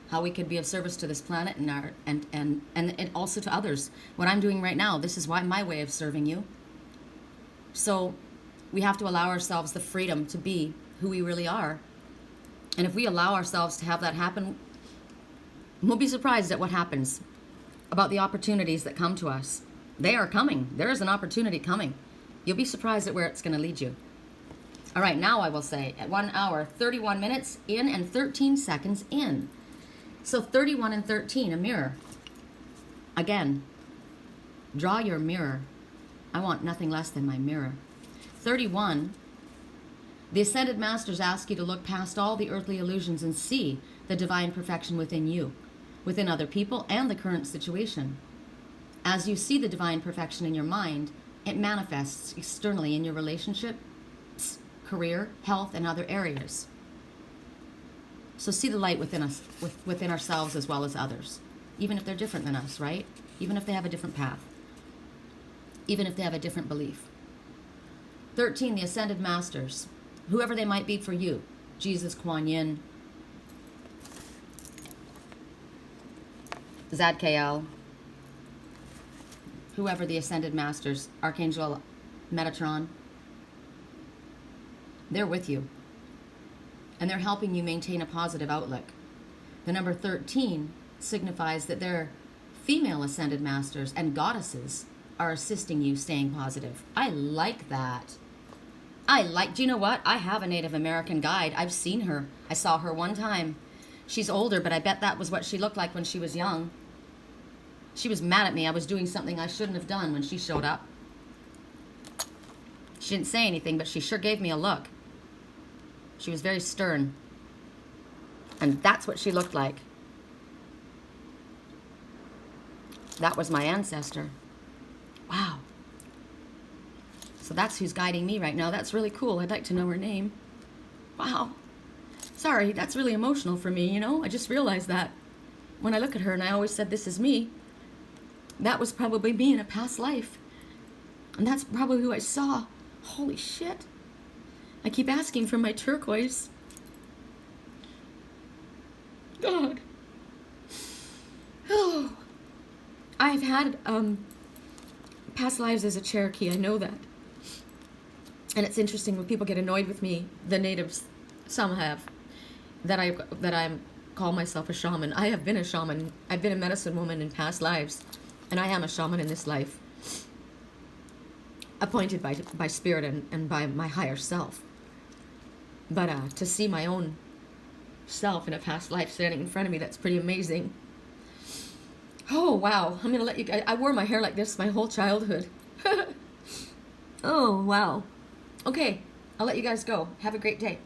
how we could be of service to this planet and also to others. What I'm doing right now, this is my way of serving you. So we have to allow ourselves the freedom to be who we really are. And if we allow ourselves to have that happen, we'll be surprised at what happens, about the opportunities that come to us. They are coming. There is an opportunity coming. You'll be surprised at where it's going to lead you. All right, now I will say at 1 hour, 31 minutes in and 13 seconds in. So 31 and 13, a mirror. Again, draw your mirror. I want nothing less than my mirror. 31, the Ascended Masters ask you to look past all the earthly illusions and see the divine perfection within you, within other people, and the current situation. As you see the divine perfection in your mind, it manifests externally in your relationship, career, health, and other areas. So see the light within us, within ourselves as well as others, even if they're different than us, right? Even if they have a different path, even if they have a different belief. 13, the Ascended Masters, whoever they might be for you, Jesus, Kuan Yin, Zadkiel, whoever the Ascended Masters, Archangel Metatron, they're with you. And they're helping you maintain a positive outlook. The number 13 signifies that their female Ascended Masters and goddesses are assisting you staying positive. I like that. Do you know what? I have a Native American guide. I've seen her. I saw her one time. She's older, but I bet that was what she looked like when she was young. She was mad at me. I was doing something I shouldn't have done when she showed up. She didn't say anything, but she sure gave me a look. She was very stern. And that's what she looked like. That was my ancestor. Wow. So that's who's guiding me right now. That's really cool. I'd like to know her name. Wow. Sorry, that's really emotional for me, I just realized that. When I look at her and I always said, this is me. That was probably me in a past life. And that's probably who I saw. Holy shit. I keep asking for my turquoise. God. Oh. I've had past lives as a Cherokee. I know that. And it's interesting when people get annoyed with me, the natives, some have, that I call myself a shaman. I have been a shaman. I've been a medicine woman in past lives. And I am a shaman in this life. Appointed by spirit and by my higher self. But to see my own self in a past life standing in front of me, that's pretty amazing. Oh, wow. I'm going to let you guys... I wore my hair like this my whole childhood. Oh, wow. Okay, I'll let you guys go. Have a great day.